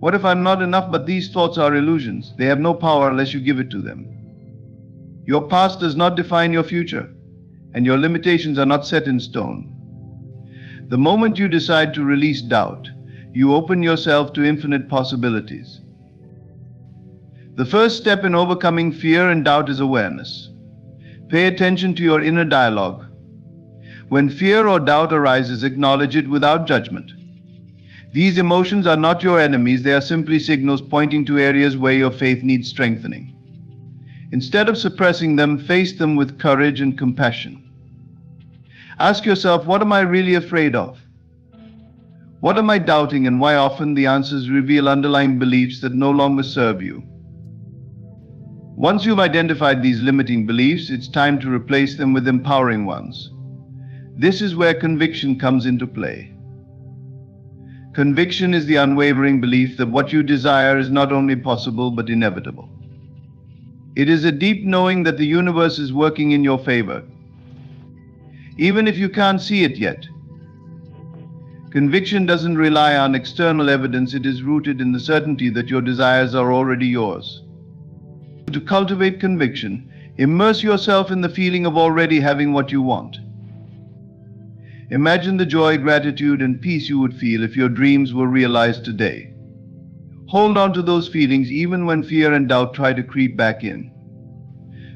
What if I'm not enough? But these thoughts are illusions. They have no power unless you give it to them. Your past does not define your future, and your limitations are not set in stone. The moment you decide to release doubt, you open yourself to infinite possibilities. The first step in overcoming fear and doubt is awareness. Pay attention to your inner dialogue. When fear or doubt arises, acknowledge it without judgment. These emotions are not your enemies, they are simply signals pointing to areas where your faith needs strengthening. Instead of suppressing them, face them with courage and compassion. Ask yourself, what am I really afraid of? What am I doubting, and why? Often the answers reveal underlying beliefs that no longer serve you. Once you've identified these limiting beliefs, it's time to replace them with empowering ones. This is where conviction comes into play. Conviction is the unwavering belief that what you desire is not only possible but inevitable. It is a deep knowing that the universe is working in your favor, even if you can't see it yet. Conviction doesn't rely on external evidence, it is rooted in the certainty that your desires are already yours. To cultivate conviction, immerse yourself in the feeling of already having what you want. Imagine the joy, gratitude, and peace you would feel if your dreams were realized today. Hold on to those feelings even when fear and doubt try to creep back in.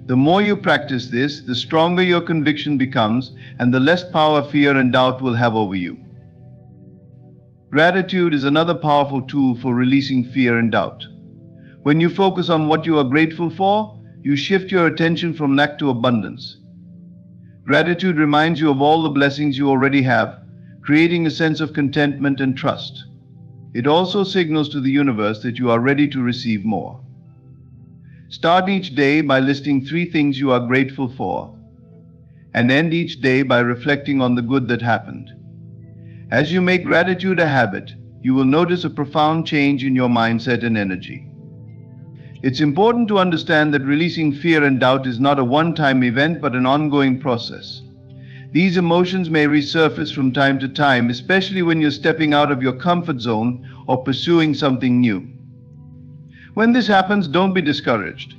The more you practice this, the stronger your conviction becomes, and the less power fear and doubt will have over you. Gratitude is another powerful tool for releasing fear and doubt. When you focus on what you are grateful for, you shift your attention from lack to abundance. Gratitude reminds you of all the blessings you already have, creating a sense of contentment and trust. It also signals to the universe that you are ready to receive more. Start each day by listing 3 things you are grateful for, and end each day by reflecting on the good that happened. As you make gratitude a habit, you will notice a profound change in your mindset and energy. It's important to understand that releasing fear and doubt is not a one-time event but an ongoing process. These emotions may resurface from time to time, especially when you're stepping out of your comfort zone or pursuing something new. When this happens, don't be discouraged.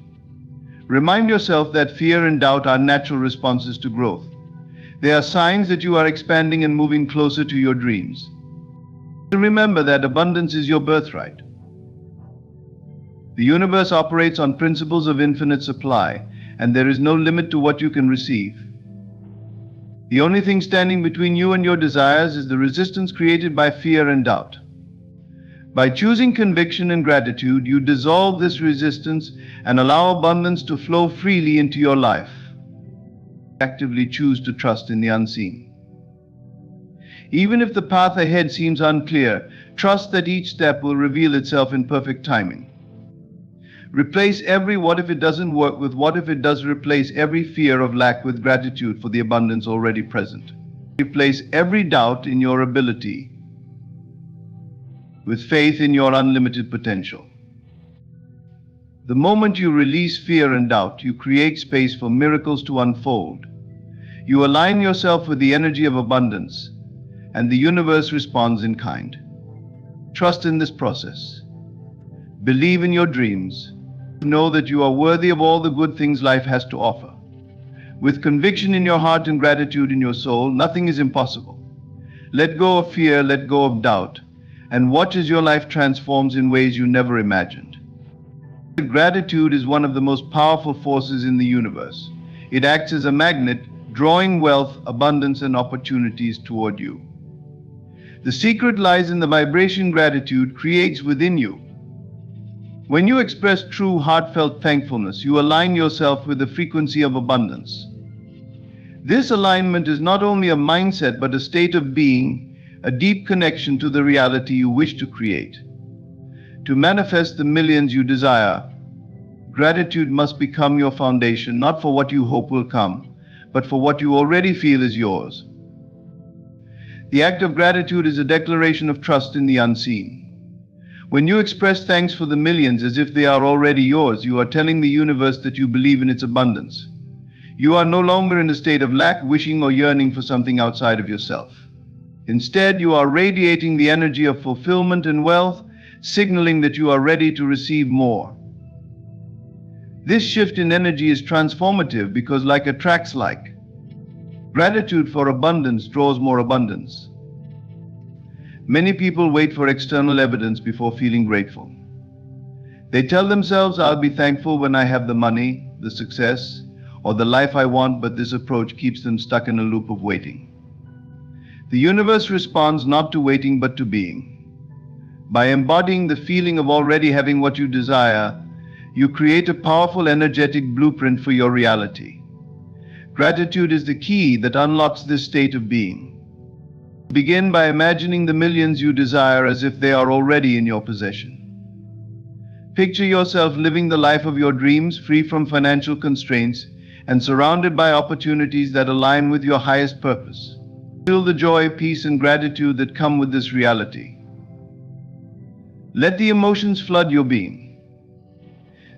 Remind yourself that fear and doubt are natural responses to growth. They are signs that you are expanding and moving closer to your dreams. Remember that abundance is your birthright. The universe operates on principles of infinite supply, and there is no limit to what you can receive. The only thing standing between you and your desires is the resistance created by fear and doubt. By choosing conviction and gratitude, you dissolve this resistance and allow abundance to flow freely into your life. Actively choose to trust in the unseen. Even if the path ahead seems unclear, trust that each step will reveal itself in perfect timing. Replace every what if it doesn't work with what if it does. Replace every fear of lack with gratitude for the abundance already present. Replace every doubt in your ability with faith in your unlimited potential. The moment you release fear and doubt, you create space for miracles to unfold. You align yourself with the energy of abundance, and the universe responds in kind. Trust in this process. Believe in your dreams. Know that you are worthy of all the good things life has to offer. With conviction in your heart and gratitude in your soul, nothing is impossible. Let go of fear, let go of doubt, and watch as your life transforms in ways you never imagined. Gratitude is one of the most powerful forces in the universe. It acts as a magnet, drawing wealth, abundance, and opportunities toward you. The secret lies in the vibration gratitude creates within you. When you express true, heartfelt thankfulness, you align yourself with the frequency of abundance. This alignment is not only a mindset but a state of being, a deep connection to the reality you wish to create. To manifest the millions you desire, gratitude must become your foundation, not for what you hope will come, but for what you already feel is yours. The act of gratitude is a declaration of trust in the unseen. When you express thanks for the millions as if they are already yours, you are telling the universe that you believe in its abundance. You are no longer in a state of lack, wishing or yearning for something outside of yourself. Instead, you are radiating the energy of fulfillment and wealth, signaling that you are ready to receive more. This shift in energy is transformative because, like attracts like, gratitude for abundance draws more abundance. Many people wait for external evidence before feeling grateful. They tell themselves, I'll be thankful when I have the money, the success, or the life I want, but this approach keeps them stuck in a loop of waiting. The universe responds not to waiting but to being. By embodying the feeling of already having what you desire, you create a powerful energetic blueprint for your reality. Gratitude is the key that unlocks this state of being. Begin by imagining the millions you desire as if they are already in your possession. Picture yourself living the life of your dreams, free from financial constraints and surrounded by opportunities that align with your highest purpose. Feel the joy, peace, and gratitude that come with this reality. Let the emotions flood your being.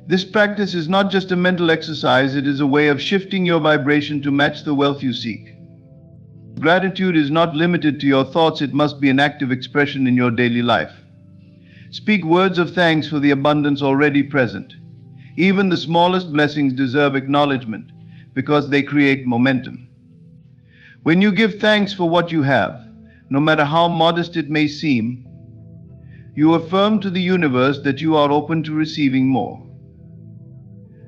This practice is not just a mental exercise, it is a way of shifting your vibration to match the wealth you seek. Gratitude is not limited to your thoughts, it must be an active expression in your daily life. Speak words of thanks for the abundance already present. Even the smallest blessings deserve acknowledgement because they create momentum. When you give thanks for what you have, no matter how modest it may seem, you affirm to the universe that you are open to receiving more.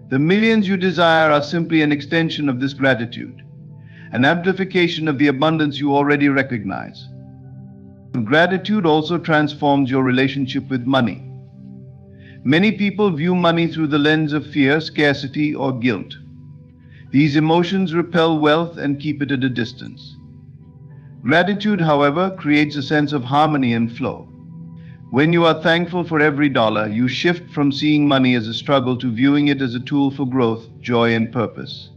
The millions you desire are simply an extension of this gratitude, an amplification of the abundance you already recognize. Gratitude also transforms your relationship with money. Many people view money through the lens of fear, scarcity, or guilt. These emotions repel wealth and keep it at a distance. Gratitude, however, creates a sense of harmony and flow. When you are thankful for every dollar, you shift from seeing money as a struggle to viewing it as a tool for growth, joy, and purpose.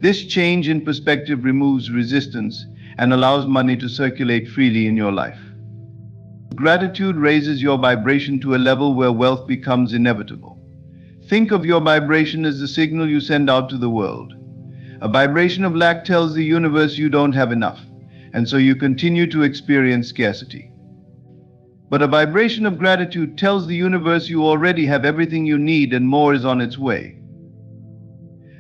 This change in perspective removes resistance and allows money to circulate freely in your life. Gratitude raises your vibration to a level where wealth becomes inevitable. Think of your vibration as the signal you send out to the world. A vibration of lack tells the universe you don't have enough, and so you continue to experience scarcity. But a vibration of gratitude tells the universe you already have everything you need and more is on its way.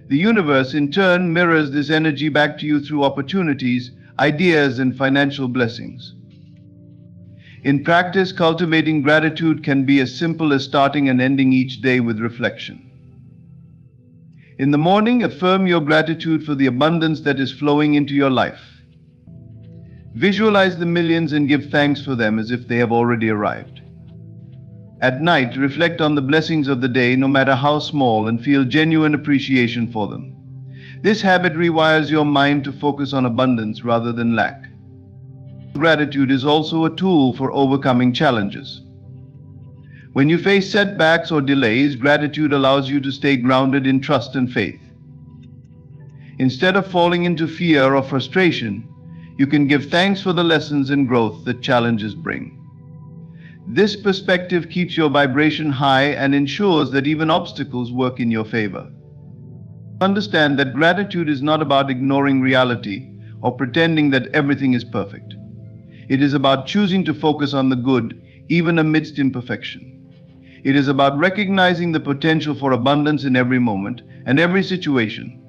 The universe, in turn, mirrors this energy back to you through opportunities, ideas, and financial blessings. In practice, cultivating gratitude can be as simple as starting and ending each day with reflection. In the morning, affirm your gratitude for the abundance that is flowing into your life. Visualize the millions and give thanks for them as if they have already arrived. At night, reflect on the blessings of the day, no matter how small, and feel genuine appreciation for them. This habit rewires your mind to focus on abundance rather than lack. Gratitude is also a tool for overcoming challenges. When you face setbacks or delays, gratitude allows you to stay grounded in trust and faith. Instead of falling into fear or frustration, you can give thanks for the lessons and growth that challenges bring. This perspective keeps your vibration high and ensures that even obstacles work in your favor. Understand that gratitude is not about ignoring reality or pretending that everything is perfect. It is about choosing to focus on the good, even amidst imperfection. It is about recognizing the potential for abundance in every moment and every situation.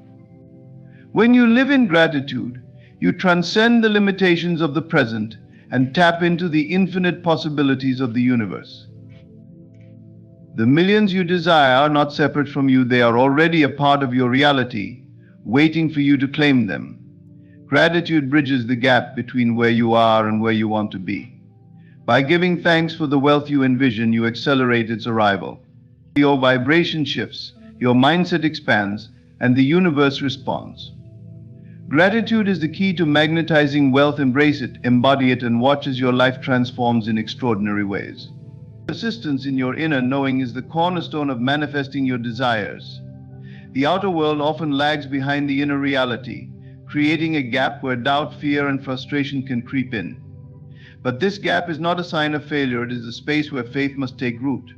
When you live in gratitude, you transcend the limitations of the present and tap into the infinite possibilities of the universe. The millions you desire are not separate from you, they are already a part of your reality, waiting for you to claim them. Gratitude bridges the gap between where you are and where you want to be. By giving thanks for the wealth you envision, you accelerate its arrival. Your vibration shifts, your mindset expands, and the universe responds. Gratitude is the key to magnetizing wealth. Embrace it, embody it, and watch as your life transforms in extraordinary ways. Persistence in your inner knowing is the cornerstone of manifesting your desires. The outer world often lags behind the inner reality, creating a gap where doubt, fear, and frustration can creep in. But this gap is not a sign of failure, it is a space where faith must take root.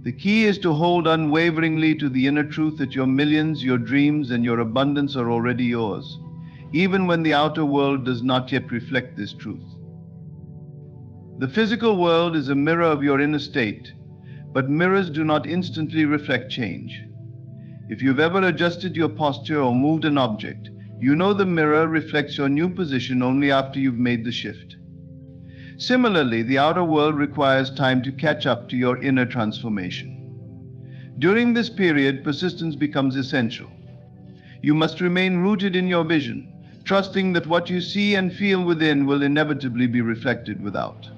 The key is to hold unwaveringly to the inner truth that your millions, your dreams, and your abundance are already yours, even when the outer world does not yet reflect this truth. The physical world is a mirror of your inner state, but mirrors do not instantly reflect change. If you've ever adjusted your posture or moved an object, you know the mirror reflects your new position only after you've made the shift. Similarly, the outer world requires time to catch up to your inner transformation. During this period, persistence becomes essential. You must remain rooted in your vision, trusting that what you see and feel within will inevitably be reflected without.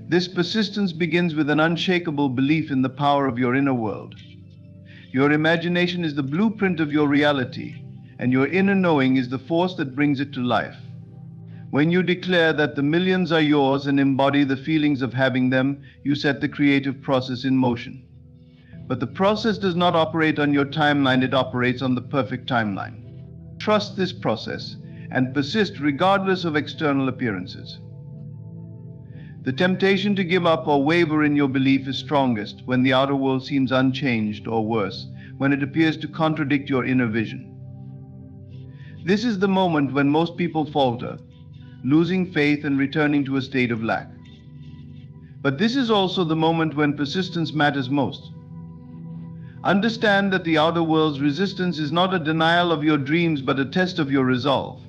This persistence begins with an unshakable belief in the power of your inner world. Your imagination is the blueprint of your reality, and your inner knowing is the force that brings it to life. When you declare that the millions are yours and embody the feelings of having them, you set the creative process in motion. But the process does not operate on your timeline, it operates on the perfect timeline. Trust this process and persist regardless of external appearances. The temptation to give up or waver in your belief is strongest when the outer world seems unchanged, or worse, when it appears to contradict your inner vision. This is the moment when most people falter, losing faith and returning to a state of lack. But this is also the moment when persistence matters most. Understand that the outer world's resistance is not a denial of your dreams, but a test of your resolve.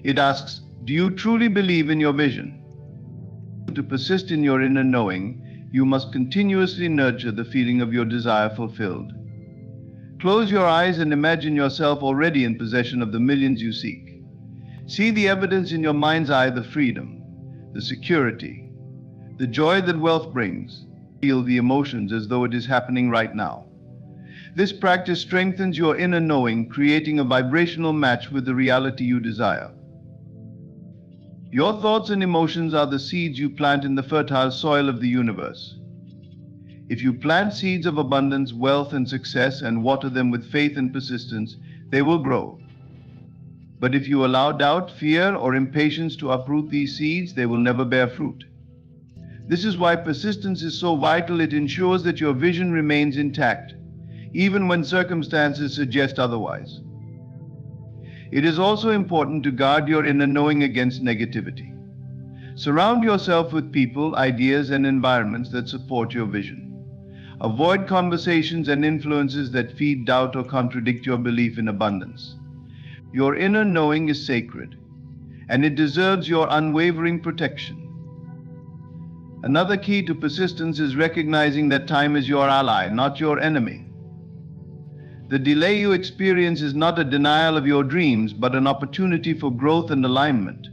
It asks, do you truly believe in your vision? To persist in your inner knowing, you must continuously nurture the feeling of your desire fulfilled. Close your eyes and imagine yourself already in possession of the millions you seek. See the evidence in your mind's eye, the freedom, the security, the joy that wealth brings. Feel the emotions as though it is happening right now. This practice strengthens your inner knowing, creating a vibrational match with the reality you desire. Your thoughts and emotions are the seeds you plant in the fertile soil of the universe. If you plant seeds of abundance, wealth, and success and water them with faith and persistence, they will grow. But if you allow doubt, fear, or impatience to uproot these seeds, they will never bear fruit. This is why persistence is so vital. It ensures that your vision remains intact, even when circumstances suggest otherwise. It is also important to guard your inner knowing against negativity. Surround yourself with people, ideas, and environments that support your vision. Avoid conversations and influences that feed doubt or contradict your belief in abundance. Your inner knowing is sacred, and it deserves your unwavering protection. Another key to persistence is recognizing that time is your ally, not your enemy. The delay you experience is not a denial of your dreams, but an opportunity for growth and alignment.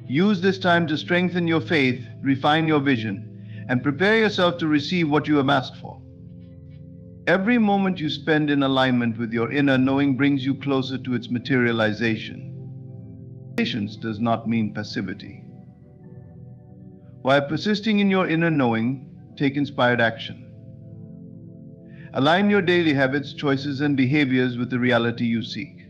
Use this time to strengthen your faith, refine your vision, and prepare yourself to receive what you have asked for. Every moment you spend in alignment with your inner knowing brings you closer to its materialization. Patience does not mean passivity. While persisting in your inner knowing, take inspired action. Align your daily habits, choices, and behaviors with the reality you seek.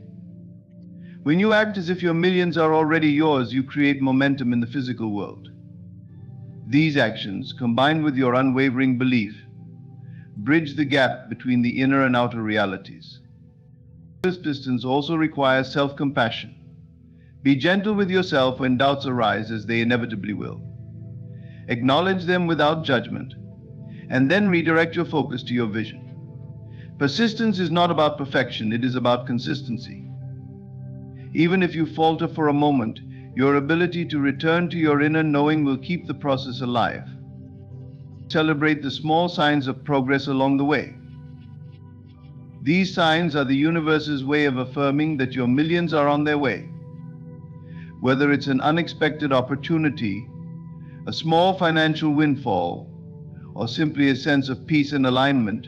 When you act as if your millions are already yours, you create momentum in the physical world. These actions, combined with your unwavering belief, bridge the gap between the inner and outer realities. Persistence also requires self-compassion. Be gentle with yourself when doubts arise, as they inevitably will. Acknowledge them without judgment, and then redirect your focus to your vision. Persistence is not about perfection, it is about consistency. Even if you falter for a moment, your ability to return to your inner knowing will keep the process alive. Celebrate the small signs of progress along the way. These signs are the universe's way of affirming that your millions are on their way. Whether it's an unexpected opportunity, a small financial windfall, or simply a sense of peace and alignment,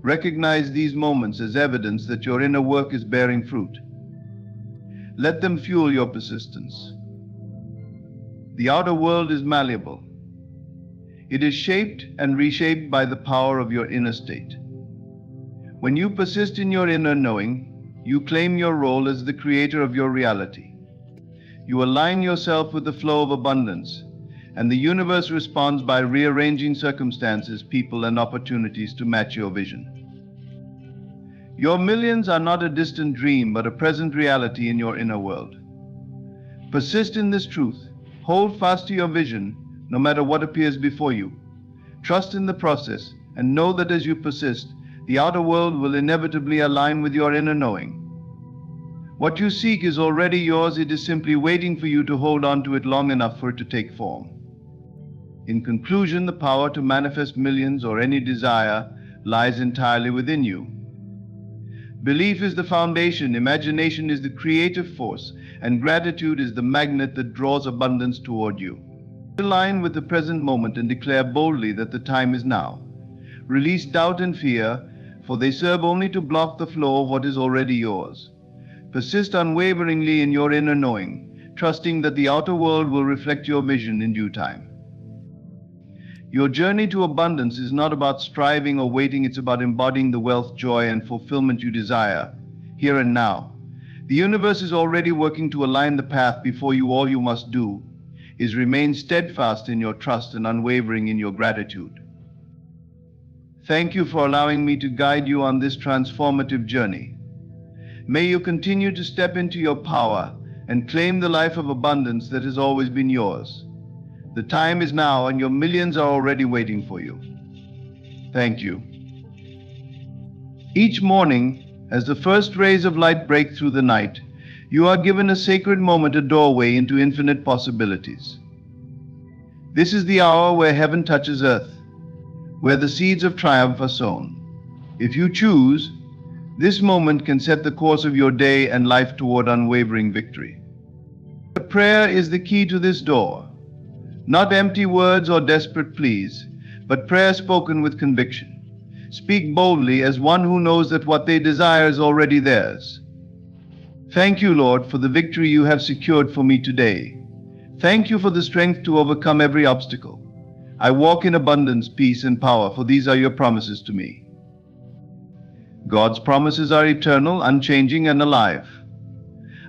recognize these moments as evidence that your inner work is bearing fruit. Let them fuel your persistence. The outer world is malleable. It is shaped and reshaped by the power of your inner state. When you persist in your inner knowing, you claim your role as the creator of your reality. You align yourself with the flow of abundance, and the universe responds by rearranging circumstances, people, and opportunities to match your vision. Your millions are not a distant dream, but a present reality in your inner world. Persist in this truth. Hold fast to your vision, no matter what appears before you. Trust in the process, and know that as you persist, the outer world will inevitably align with your inner knowing. What you seek is already yours. It is simply waiting for you to hold on to it long enough for it to take form. In conclusion, the power to manifest millions or any desire lies entirely within you. Belief is the foundation, imagination is the creative force, and gratitude is the magnet that draws abundance toward you. Align with the present moment and declare boldly that the time is now. Release doubt and fear, for they serve only to block the flow of what is already yours. Persist unwaveringly in your inner knowing, trusting that the outer world will reflect your vision in due time. Your journey to abundance is not about striving or waiting, it's about embodying the wealth, joy, and fulfillment you desire, here and now. The universe is already working to align the path before you. All you must do is remain steadfast in your trust and unwavering in your gratitude. Thank you for allowing me to guide you on this transformative journey. May you continue to step into your power and claim the life of abundance that has always been yours. The time is now, and your millions are already waiting for you. Thank you. Each morning, as the first rays of light break through the night, you are given a sacred moment, a doorway into infinite possibilities. This is the hour where heaven touches earth, where the seeds of triumph are sown. If you choose, this moment can set the course of your day and life toward unwavering victory. Prayer is the key to this door. Not empty words or desperate pleas, but prayer spoken with conviction. Speak boldly as one who knows that what they desire is already theirs. Thank you, Lord, for the victory you have secured for me today. Thank you for the strength to overcome every obstacle. I walk in abundance, peace, and power, for these are your promises to me. God's promises are eternal, unchanging, and alive.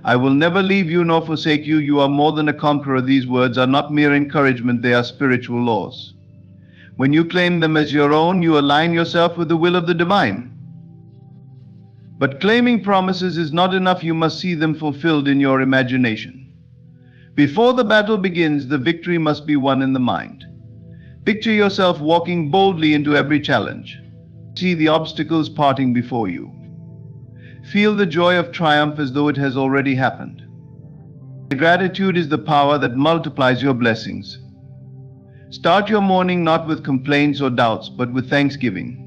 I will never leave you nor forsake you. You are more than a conqueror. These words are not mere encouragement, they are spiritual laws. When you claim them as your own, you align yourself with the will of the divine. But claiming promises is not enough. You must see them fulfilled in your imagination. Before the battle begins, the victory must be won in the mind. Picture yourself walking boldly into every challenge. See the obstacles parting before you. Feel the joy of triumph as though it has already happened. Gratitude is the power that multiplies your blessings. Start your morning not with complaints or doubts, but with thanksgiving.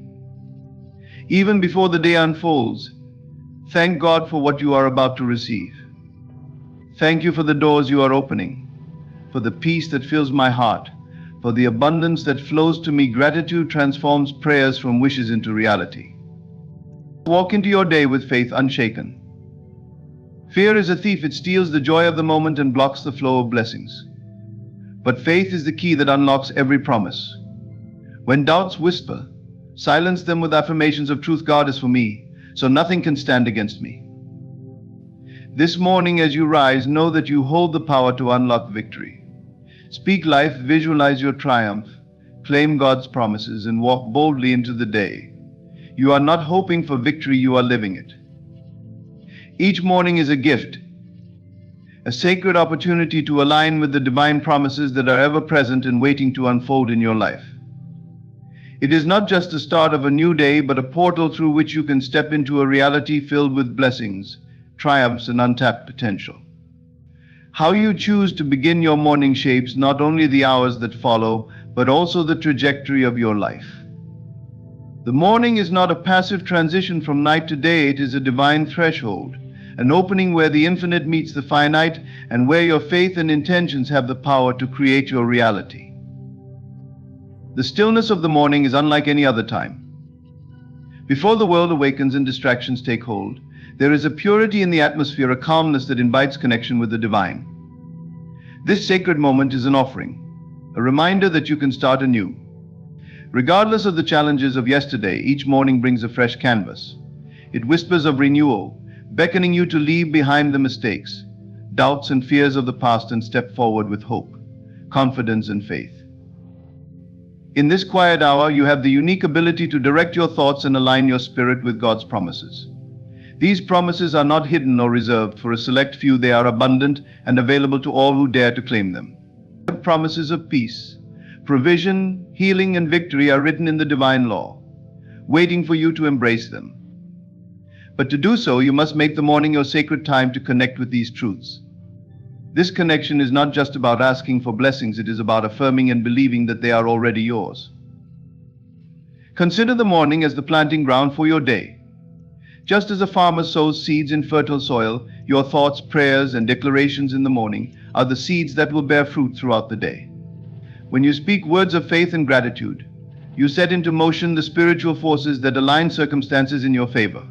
Even before the day unfolds, thank God for what you are about to receive. Thank you for the doors you are opening, for the peace that fills my heart, for the abundance that flows to me. Gratitude transforms prayers from wishes into reality. Walk into your day with faith unshaken. Fear is a thief. It steals the joy of the moment and blocks the flow of blessings. But faith is the key that unlocks every promise. When doubts whisper, silence them with affirmations of truth. God is for me, so nothing can stand against me. This morning as you rise, know that you hold the power to unlock victory. Speak life, visualize your triumph, claim God's promises, and walk boldly into the day. You are not hoping for victory, you are living it. Each morning is a gift, a sacred opportunity to align with the divine promises that are ever present and waiting to unfold in your life. It is not just the start of a new day, but a portal through which you can step into a reality filled with blessings, triumphs, and untapped potential. How you choose to begin your morning shapes not only the hours that follow, but also the trajectory of your life. The morning is not a passive transition from night to day, it is a divine threshold, an opening where the infinite meets the finite and where your faith and intentions have the power to create your reality. The stillness of the morning is unlike any other time. Before the world awakens and distractions take hold, there is a purity in the atmosphere, a calmness that invites connection with the divine. This sacred moment is an offering, a reminder that you can start anew. Regardless of the challenges of yesterday, each morning brings a fresh canvas. It whispers of renewal, beckoning you to leave behind the mistakes, doubts, and fears of the past and step forward with hope, confidence, and faith. In this quiet hour, you have the unique ability to direct your thoughts and align your spirit with God's promises. These promises are not hidden or reserved for a select few. They are abundant and available to all who dare to claim them. The promises of peace, provision, healing, and victory are written in the divine law, waiting for you to embrace them. But to do so, you must make the morning your sacred time to connect with these truths. This connection is not just about asking for blessings, it is about affirming and believing that they are already yours. Consider the morning as the planting ground for your day. Just as a farmer sows seeds in fertile soil, your thoughts, prayers, and declarations in the morning are the seeds that will bear fruit throughout the day. When you speak words of faith and gratitude, you set into motion the spiritual forces that align circumstances in your favor.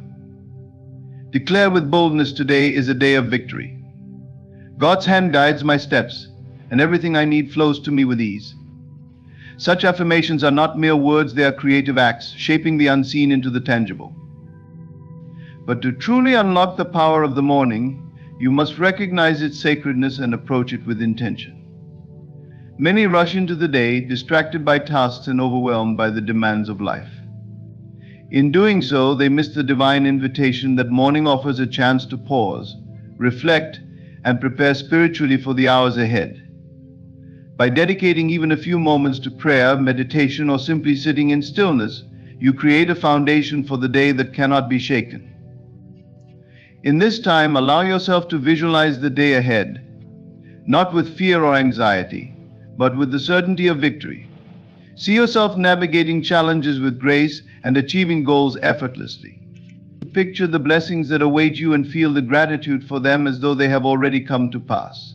Declare with boldness, today is a day of victory. God's hand guides my steps, and everything I need flows to me with ease. Such affirmations are not mere words, they are creative acts, shaping the unseen into the tangible. But to truly unlock the power of the morning, you must recognize its sacredness and approach it with intention. Many rush into the day, distracted by tasks and overwhelmed by the demands of life. In doing so, they miss the divine invitation that morning offers a chance to pause, reflect, and prepare spiritually for the hours ahead. By dedicating even a few moments to prayer, meditation, or simply sitting in stillness, you create a foundation for the day that cannot be shaken. In this time, allow yourself to visualize the day ahead, not with fear or anxiety, but with the certainty of victory. See yourself navigating challenges with grace and achieving goals effortlessly. Picture the blessings that await you and feel the gratitude for them as though they have already come to pass.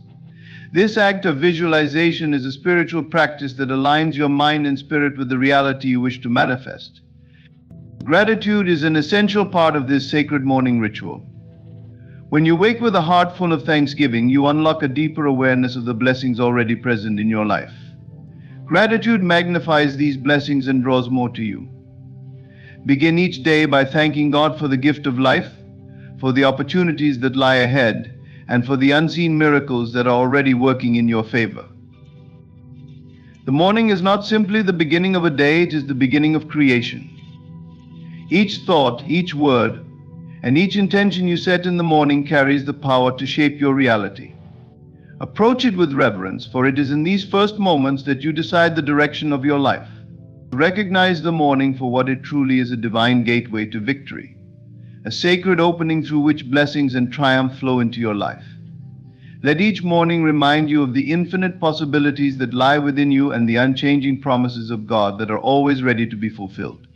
This act of visualization is a spiritual practice that aligns your mind and spirit with the reality you wish to manifest. Gratitude is an essential part of this sacred morning ritual. When you wake with a heart full of thanksgiving, you unlock a deeper awareness of the blessings already present in your life. Gratitude magnifies these blessings and draws more to you. Begin each day by thanking God for the gift of life, for the opportunities that lie ahead, and for the unseen miracles that are already working in your favor. The morning is not simply the beginning of a day, it is the beginning of creation. Each thought, each word, and each intention you set in the morning carries the power to shape your reality. Approach it with reverence, for it is in these first moments that you decide the direction of your life. Recognize the morning for what it truly is, a divine gateway to victory, a sacred opening through which blessings and triumph flow into your life. Let each morning remind you of the infinite possibilities that lie within you and the unchanging promises of God that are always ready to be fulfilled.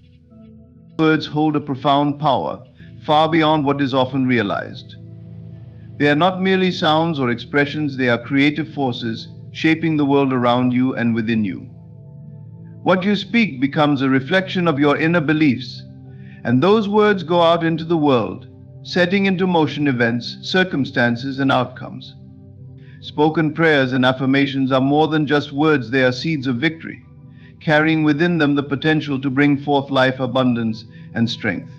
Words hold a profound power, far beyond what is often realized. They are not merely sounds or expressions, they are creative forces shaping the world around you and within you. What you speak becomes a reflection of your inner beliefs, and those words go out into the world, setting into motion events, circumstances, and outcomes. Spoken prayers and affirmations are more than just words, they are seeds of victory, carrying within them the potential to bring forth life, abundance, and strength.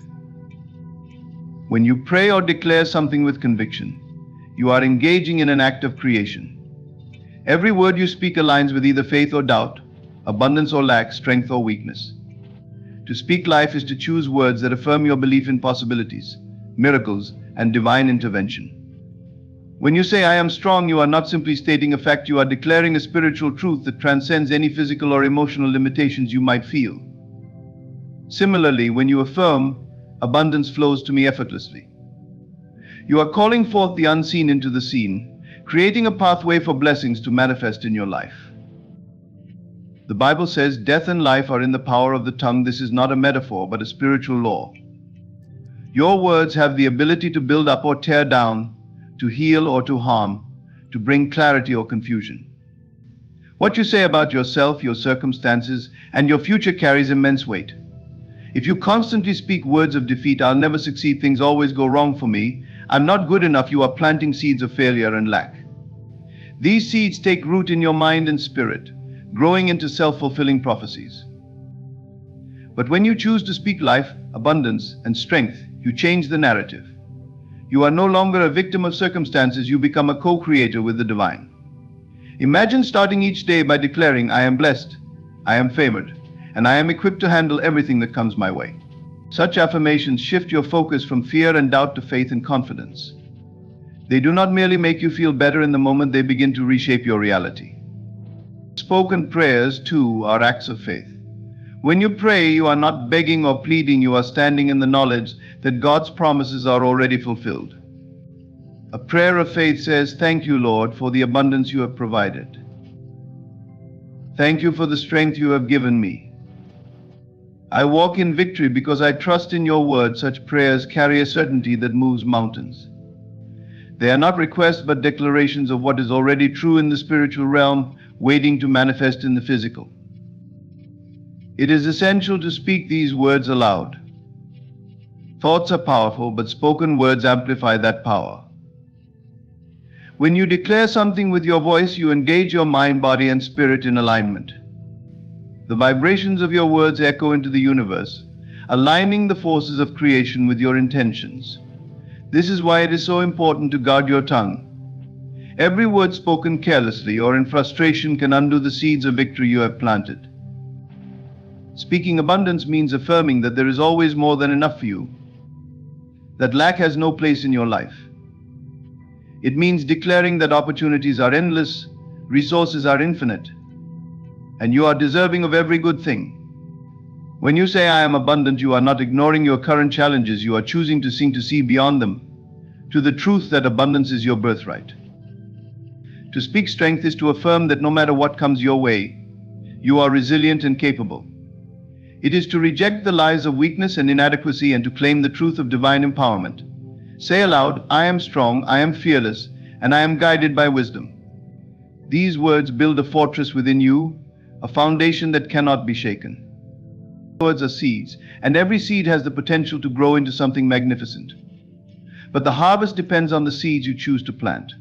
When you pray or declare something with conviction, you are engaging in an act of creation. Every word you speak aligns with either faith or doubt, abundance or lack, strength or weakness. To speak life is to choose words that affirm your belief in possibilities, miracles, and divine intervention. When you say, "I am strong," you are not simply stating a fact, you are declaring a spiritual truth that transcends any physical or emotional limitations you might feel. Similarly, when you affirm, "Abundance flows to me effortlessly," you are calling forth the unseen into the seen, creating a pathway for blessings to manifest in your life. The Bible says, "Death and life are in the power of the tongue." This is not a metaphor, but a spiritual law. Your words have the ability to build up or tear down, to heal or to harm, to bring clarity or confusion. What you say about yourself, your circumstances, and your future carries immense weight. If you constantly speak words of defeat, "I'll never succeed, things always go wrong for me, I'm not good enough," you are planting seeds of failure and lack. These seeds take root in your mind and spirit, growing into self-fulfilling prophecies. But when you choose to speak life, abundance, and strength, you change the narrative. You are no longer a victim of circumstances, you become a co-creator with the divine. Imagine starting each day by declaring, "I am blessed, I am favored, and I am equipped to handle everything that comes my way." Such affirmations shift your focus from fear and doubt to faith and confidence. They do not merely make you feel better in the moment, they begin to reshape your reality. Spoken prayers, too, are acts of faith. When you pray, you are not begging or pleading, you are standing in the knowledge that God's promises are already fulfilled. A prayer of faith says, "Thank you, Lord, for the abundance you have provided. Thank you for the strength you have given me. I walk in victory because I trust in your word. Such prayers carry a certainty that moves mountains. They are not requests but declarations of what is already true in the spiritual realm, waiting to manifest in the physical. It is essential to speak these words aloud. Thoughts are powerful, but spoken words amplify that power. When you declare something with your voice, you engage your mind, body, and spirit in alignment. The vibrations of your words echo into the universe, aligning the forces of creation with your intentions. This is why it is so important to guard your tongue. Every word spoken carelessly or in frustration can undo the seeds of victory you have planted. Speaking abundance means affirming that there is always more than enough for you, that lack has no place in your life. It means declaring that opportunities are endless, resources are infinite, and you are deserving of every good thing. When you say, I am abundant, you are not ignoring your current challenges. You are choosing to see beyond them, to the truth that abundance is your birthright. To speak strength is to affirm that no matter what comes your way, you are resilient and capable. It is to reject the lies of weakness and inadequacy and to claim the truth of divine empowerment. Say aloud, I am strong, I am fearless, and I am guided by wisdom. These words build a fortress within you, a foundation that cannot be shaken. Words are seeds, and every seed has the potential to grow into something magnificent. But the harvest depends on the seeds you choose to plant.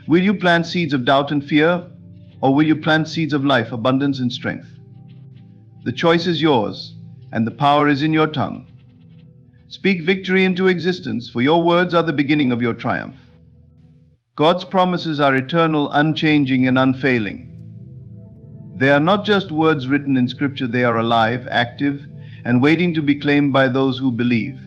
Will you plant seeds of doubt and fear, or will you plant seeds of life, abundance, and strength? The choice is yours, and the power is in your tongue. Speak victory into existence, for your words are the beginning of your triumph. God's promises are eternal, unchanging, and unfailing. They are not just words written in Scripture, they are alive, active, and waiting to be claimed by those who believe.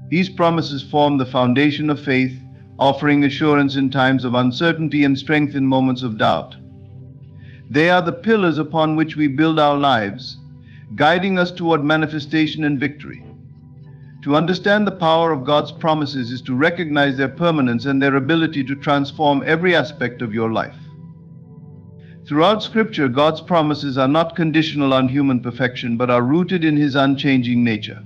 These promises form the foundation of faith, offering assurance in times of uncertainty and strength in moments of doubt. They are the pillars upon which we build our lives, guiding us toward manifestation and victory. To understand the power of God's promises is to recognize their permanence and their ability to transform every aspect of your life. Throughout Scripture, God's promises are not conditional on human perfection, but are rooted in His unchanging nature.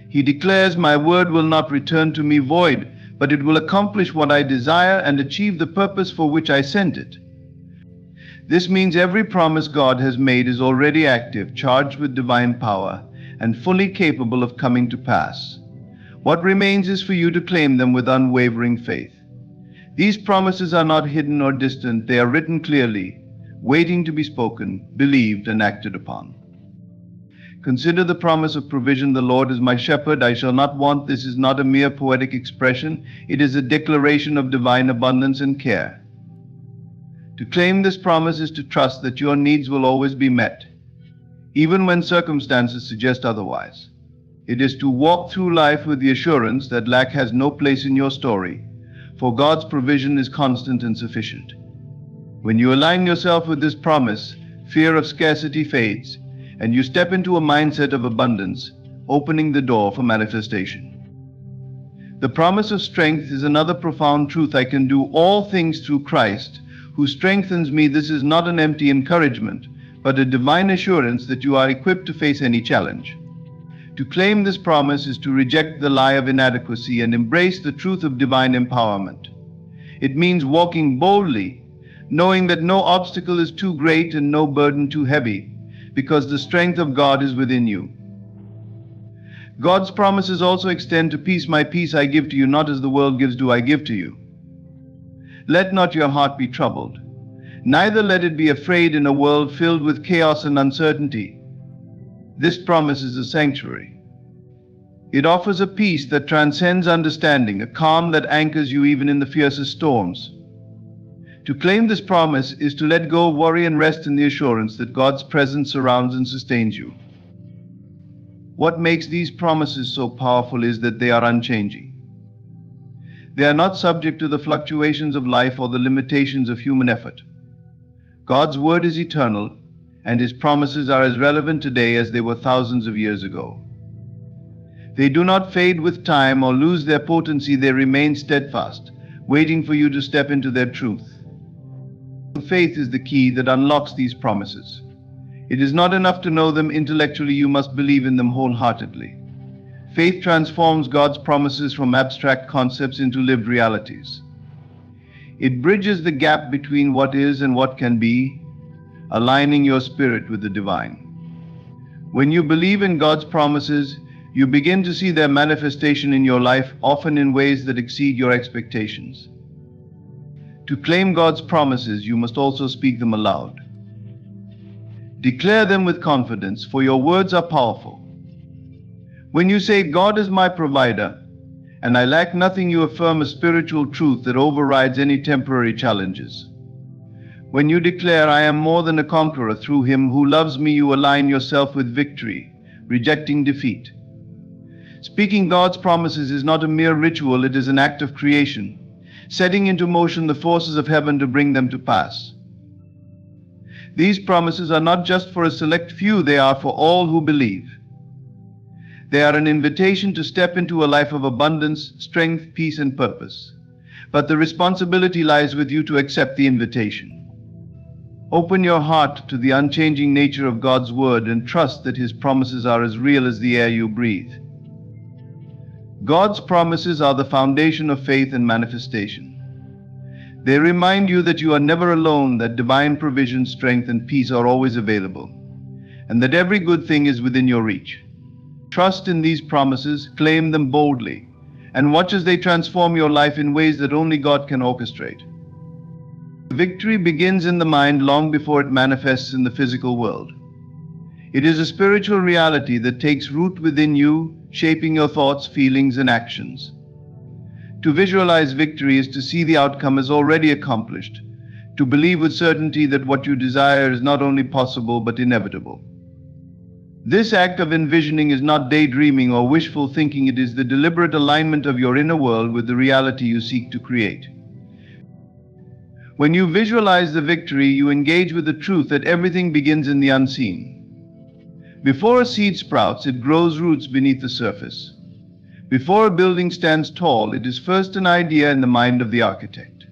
He declares, my word will not return to me void, but it will accomplish what I desire and achieve the purpose for which I sent it. This means every promise God has made is already active, charged with divine power, and fully capable of coming to pass. What remains is for you to claim them with unwavering faith. These promises are not hidden or distant, they are written clearly, waiting to be spoken, believed, and acted upon. Consider the promise of provision. The Lord is my shepherd, I shall not want. This is not a mere poetic expression, it is a declaration of divine abundance and care. To claim this promise is to trust that your needs will always be met, even when circumstances suggest otherwise. It is to walk through life with the assurance that lack has no place in your story, for God's provision is constant and sufficient. When you align yourself with this promise, fear of scarcity fades, and you step into a mindset of abundance, opening the door for manifestation. The promise of strength is another profound truth. I can do all things through Christ, who strengthens me. This is not an empty encouragement, but a divine assurance that you are equipped to face any challenge. To claim this promise is to reject the lie of inadequacy and embrace the truth of divine empowerment. It means walking boldly, knowing that no obstacle is too great and no burden too heavy, because the strength of God is within you. God's promises also extend to peace. My peace I give to you, not as the world gives do I give to you. Let not your heart be troubled, neither let it be afraid in a world filled with chaos and uncertainty. This promise is a sanctuary. It offers a peace that transcends understanding, a calm that anchors you even in the fiercest storms. To claim this promise is to let go of worry and rest in the assurance that God's presence surrounds and sustains you. What makes these promises so powerful is that they are unchanging. They are not subject to the fluctuations of life or the limitations of human effort. God's word is eternal, and His promises are as relevant today as they were thousands of years ago. They do not fade with time or lose their potency. They remain steadfast, waiting for you to step into their truth. Faith is the key that unlocks these promises. It is not enough to know them intellectually, you must believe in them wholeheartedly. Faith transforms God's promises from abstract concepts into lived realities. It bridges the gap between what is and what can be, aligning your spirit with the divine. When you believe in God's promises, you begin to see their manifestation in your life, often in ways that exceed your expectations. To claim God's promises, you must also speak them aloud. Declare them with confidence, for your words are powerful. When you say, God is my provider, and I lack nothing, you affirm a spiritual truth that overrides any temporary challenges. When you declare, I am more than a conqueror through him who loves me, you align yourself with victory, rejecting defeat. Speaking God's promises is not a mere ritual, it is an act of creation, setting into motion the forces of heaven to bring them to pass. These promises are not just for a select few, they are for all who believe. They are an invitation to step into a life of abundance, strength, peace, and purpose. But the responsibility lies with you to accept the invitation. Open your heart to the unchanging nature of God's word and trust that his promises are as real as the air you breathe. God's promises are the foundation of faith and manifestation. They remind you that you are never alone, that divine provision, strength, and peace are always available, and that every good thing is within your reach. Trust in these promises, claim them boldly, and watch as they transform your life in ways that only God can orchestrate. Victory begins in the mind long before it manifests in the physical world. It is a spiritual reality that takes root within you, shaping your thoughts, feelings, and actions. To visualize victory is to see the outcome as already accomplished, to believe with certainty that what you desire is not only possible but inevitable. This act of envisioning is not daydreaming or wishful thinking, it is the deliberate alignment of your inner world with the reality you seek to create. When you visualize the victory, you engage with the truth that everything begins in the unseen. Before a seed sprouts, it grows roots beneath the surface. Before a building stands tall, it is first an idea in the mind of the architect.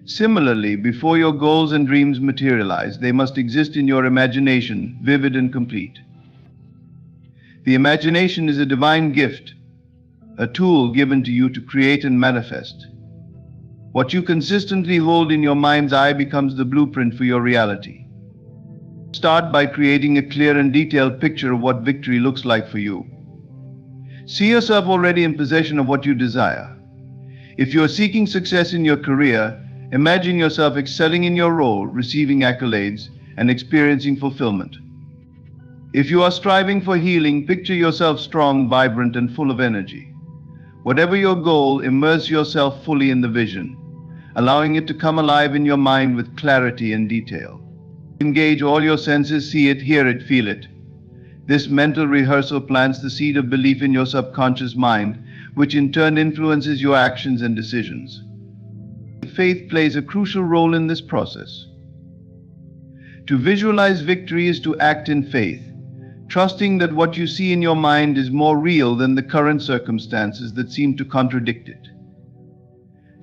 Similarly, before your goals and dreams materialize, they must exist in your imagination, vivid and complete. The imagination is a divine gift, a tool given to you to create and manifest. What you consistently hold in your mind's eye becomes the blueprint for your reality. Start by creating a clear and detailed picture of what victory looks like for you. See yourself already in possession of what you desire. If you are seeking success in your career, imagine yourself excelling in your role, receiving accolades, and experiencing fulfillment. If you are striving for healing, picture yourself strong, vibrant, and full of energy. Whatever your goal, immerse yourself fully in the vision, allowing it to come alive in your mind with clarity and detail. Engage all your senses, see it, hear it, feel it. This mental rehearsal plants the seed of belief in your subconscious mind, which in turn influences your actions and decisions. Faith plays a crucial role in this process. To visualize victory is to act in faith, trusting that what you see in your mind is more real than the current circumstances that seem to contradict it.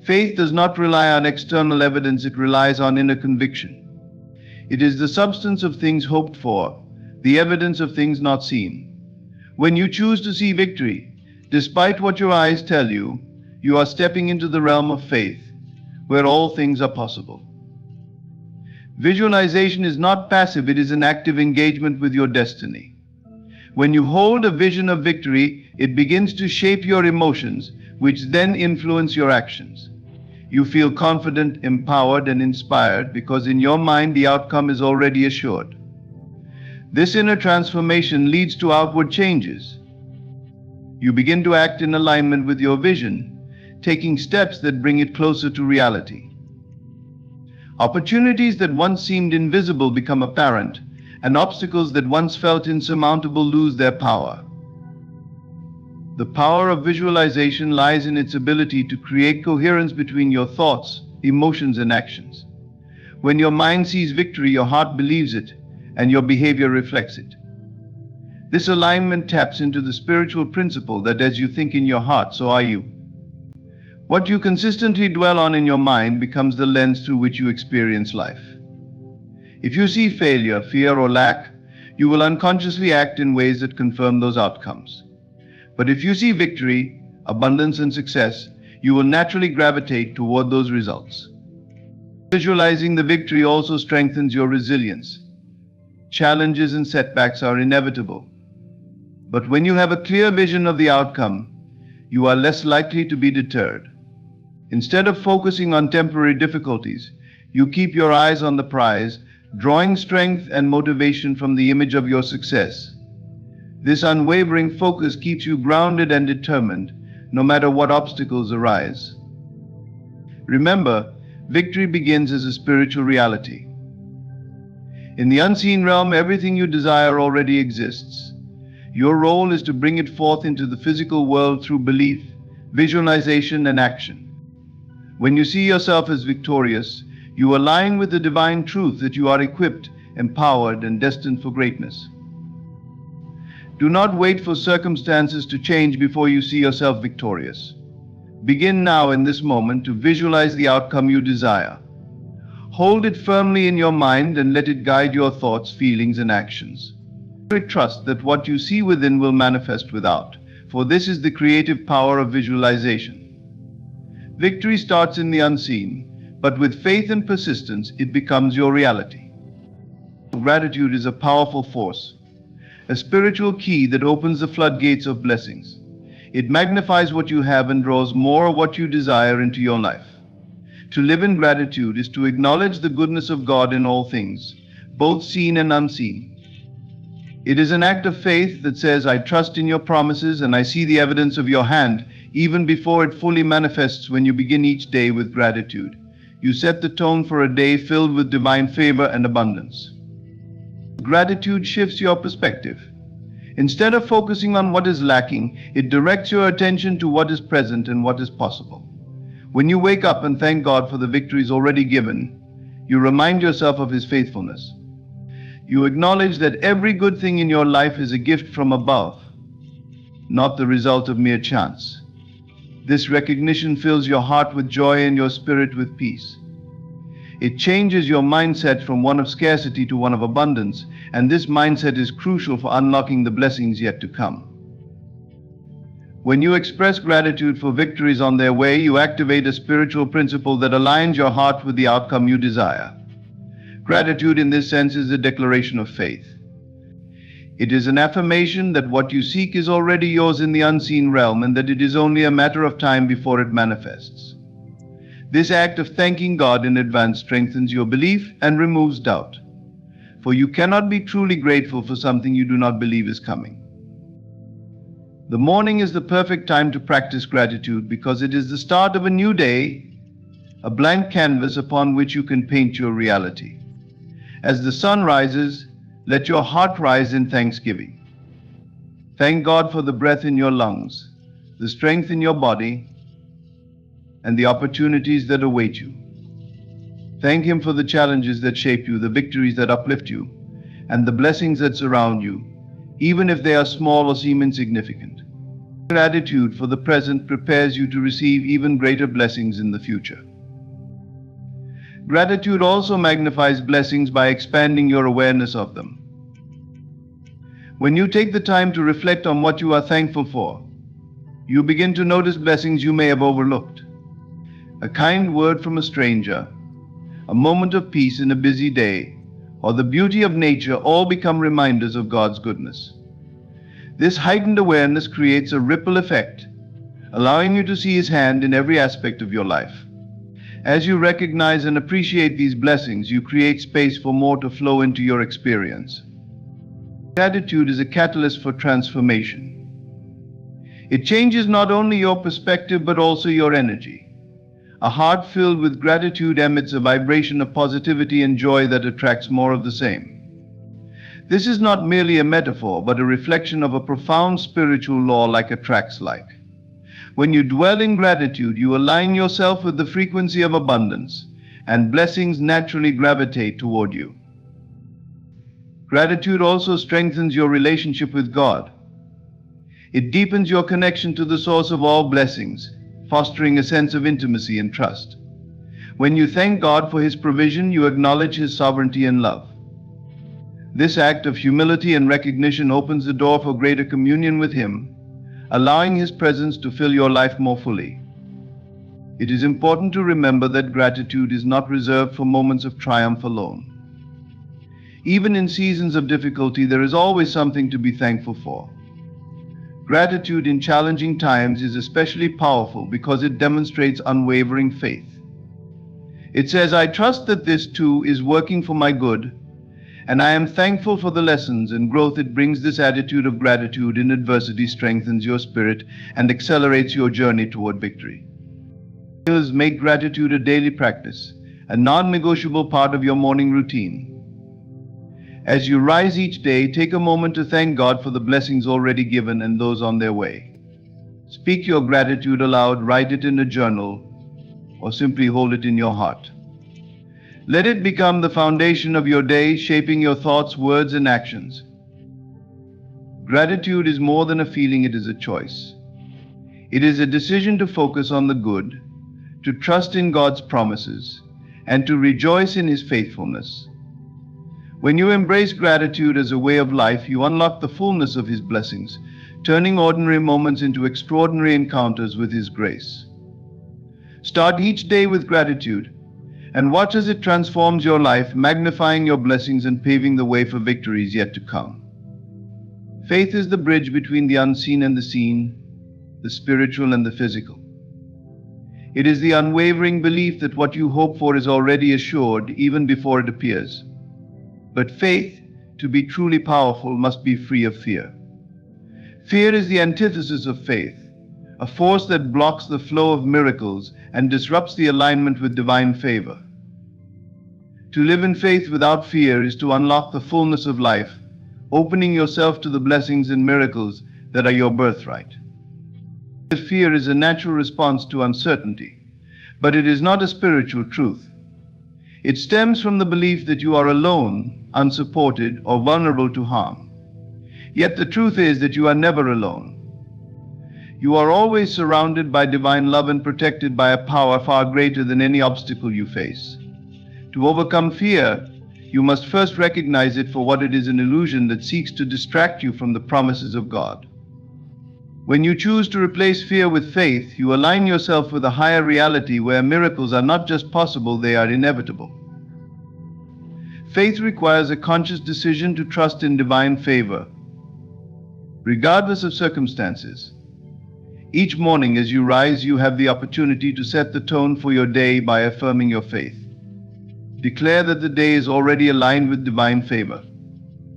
Faith does not rely on external evidence, it relies on inner conviction. It is the substance of things hoped for, the evidence of things not seen. When you choose to see victory, despite what your eyes tell you, you are stepping into the realm of faith, where all things are possible. Visualization is not passive, it is an active engagement with your destiny. When you hold a vision of victory, it begins to shape your emotions, which then influence your actions. You feel confident, empowered, and inspired because in your mind the outcome is already assured. This inner transformation leads to outward changes. You begin to act in alignment with your vision, taking steps that bring it closer to reality. Opportunities that once seemed invisible become apparent, and obstacles that once felt insurmountable lose their power. The power of visualization lies in its ability to create coherence between your thoughts, emotions, and actions. When your mind sees victory, your heart believes it, and your behavior reflects it. This alignment taps into the spiritual principle that as you think in your heart, so are you. What you consistently dwell on in your mind becomes the lens through which you experience life. If you see failure, fear, or lack, you will unconsciously act in ways that confirm those outcomes. But if you see victory, abundance, and success, you will naturally gravitate toward those results. Visualizing the victory also strengthens your resilience. Challenges and setbacks are inevitable. But when you have a clear vision of the outcome, you are less likely to be deterred. Instead of focusing on temporary difficulties, you keep your eyes on the prize, drawing strength and motivation from the image of your success. This unwavering focus keeps you grounded and determined, no matter what obstacles arise. Remember, victory begins as a spiritual reality. In the unseen realm, everything you desire already exists. Your role is to bring it forth into the physical world through belief, visualization, and action. When you see yourself as victorious, you align with the divine truth that you are equipped, empowered, and destined for greatness. Do not wait for circumstances to change before you see yourself victorious. Begin now in this moment to visualize the outcome you desire. Hold it firmly in your mind and let it guide your thoughts, feelings, and actions. Trust that what you see within will manifest without, for this is the creative power of visualization. Victory starts in the unseen, but with faith and persistence, it becomes your reality. Gratitude is a powerful force, a spiritual key that opens the floodgates of blessings. It magnifies what you have and draws more of what you desire into your life. To live in gratitude is to acknowledge the goodness of God in all things, both seen and unseen. It is an act of faith that says, I trust in your promises and I see the evidence of your hand, even before it fully manifests. When you begin each day with gratitude, you set the tone for a day filled with divine favor and abundance. Gratitude shifts your perspective. Instead of focusing on what is lacking, it directs your attention to what is present and what is possible. When you wake up and thank God for the victories already given, you remind yourself of His faithfulness. You acknowledge that every good thing in your life is a gift from above, not the result of mere chance. This recognition fills your heart with joy and your spirit with peace. It changes your mindset from one of scarcity to one of abundance, and this mindset is crucial for unlocking the blessings yet to come. When you express gratitude for victories on their way, you activate a spiritual principle that aligns your heart with the outcome you desire. Gratitude in this sense is a declaration of faith. It is an affirmation that what you seek is already yours in the unseen realm and that it is only a matter of time before it manifests. This act of thanking God in advance strengthens your belief and removes doubt. For you cannot be truly grateful for something you do not believe is coming. The morning is the perfect time to practice gratitude because it is the start of a new day, a blank canvas upon which you can paint your reality. As the sun rises, let your heart rise in thanksgiving. Thank God for the breath in your lungs, the strength in your body, and the opportunities that await you. Thank Him for the challenges that shape you, the victories that uplift you, and the blessings that surround you, even if they are small or seem insignificant. Gratitude for the present prepares you to receive even greater blessings in the future. Gratitude also magnifies blessings by expanding your awareness of them. When you take the time to reflect on what you are thankful for, you begin to notice blessings you may have overlooked. A kind word from a stranger, a moment of peace in a busy day, or the beauty of nature all become reminders of God's goodness. This heightened awareness creates a ripple effect, allowing you to see His hand in every aspect of your life. As you recognize and appreciate these blessings, you create space for more to flow into your experience. Gratitude is a catalyst for transformation. It changes not only your perspective but also your energy. A heart filled with gratitude emits a vibration of positivity and joy that attracts more of the same. This is not merely a metaphor, but a reflection of a profound spiritual law like attracts like. When you dwell in gratitude, you align yourself with the frequency of abundance, and blessings naturally gravitate toward you. Gratitude also strengthens your relationship with God. It deepens your connection to the source of all blessings, fostering a sense of intimacy and trust. When you thank God for His provision, you acknowledge His sovereignty and love. This act of humility and recognition opens the door for greater communion with Him, allowing His presence to fill your life more fully. It is important to remember that gratitude is not reserved for moments of triumph alone. Even in seasons of difficulty, there is always something to be thankful for. Gratitude in challenging times is especially powerful because it demonstrates unwavering faith. It says, "I trust that this too is working for my good, and I am thankful for the lessons and growth it brings." This attitude of gratitude in adversity strengthens your spirit and accelerates your journey toward victory. Make gratitude a daily practice, a non-negotiable part of your morning routine. As you rise each day, take a moment to thank God for the blessings already given and those on their way. Speak your gratitude aloud, write it in a journal, or simply hold it in your heart. Let it become the foundation of your day, shaping your thoughts, words, and actions. Gratitude is more than a feeling, it is a choice. It is a decision to focus on the good, to trust in God's promises, and to rejoice in His faithfulness. When you embrace gratitude as a way of life, you unlock the fullness of His blessings, turning ordinary moments into extraordinary encounters with His grace. Start each day with gratitude and watch as it transforms your life, magnifying your blessings and paving the way for victories yet to come. Faith is the bridge between the unseen and the seen, the spiritual and the physical. It is the unwavering belief that what you hope for is already assured even before it appears. But faith, to be truly powerful, must be free of fear. Fear is the antithesis of faith, a force that blocks the flow of miracles and disrupts the alignment with divine favor. To live in faith without fear is to unlock the fullness of life, opening yourself to the blessings and miracles that are your birthright. Fear is a natural response to uncertainty, but it is not a spiritual truth. It stems from the belief that you are alone, unsupported, or vulnerable to harm. Yet the truth is that you are never alone. You are always surrounded by divine love and protected by a power far greater than any obstacle you face. To overcome fear, you must first recognize it for what it is, an illusion that seeks to distract you from the promises of God. When you choose to replace fear with faith, you align yourself with a higher reality where miracles are not just possible, they are inevitable. Faith requires a conscious decision to trust in divine favor, regardless of circumstances. Each morning as you rise, you have the opportunity to set the tone for your day by affirming your faith. Declare that the day is already aligned with divine favor.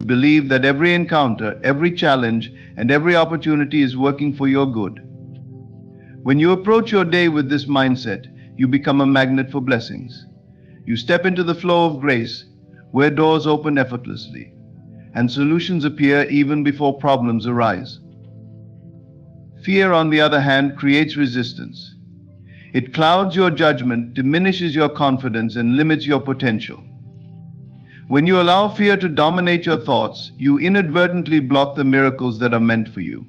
Believe that every encounter, every challenge, and every opportunity is working for your good. When you approach your day with this mindset, you become a magnet for blessings. You step into the flow of grace, where doors open effortlessly, and solutions appear even before problems arise. Fear, on the other hand, creates resistance. It clouds your judgment, diminishes your confidence, and limits your potential. When you allow fear to dominate your thoughts, you inadvertently block the miracles that are meant for you.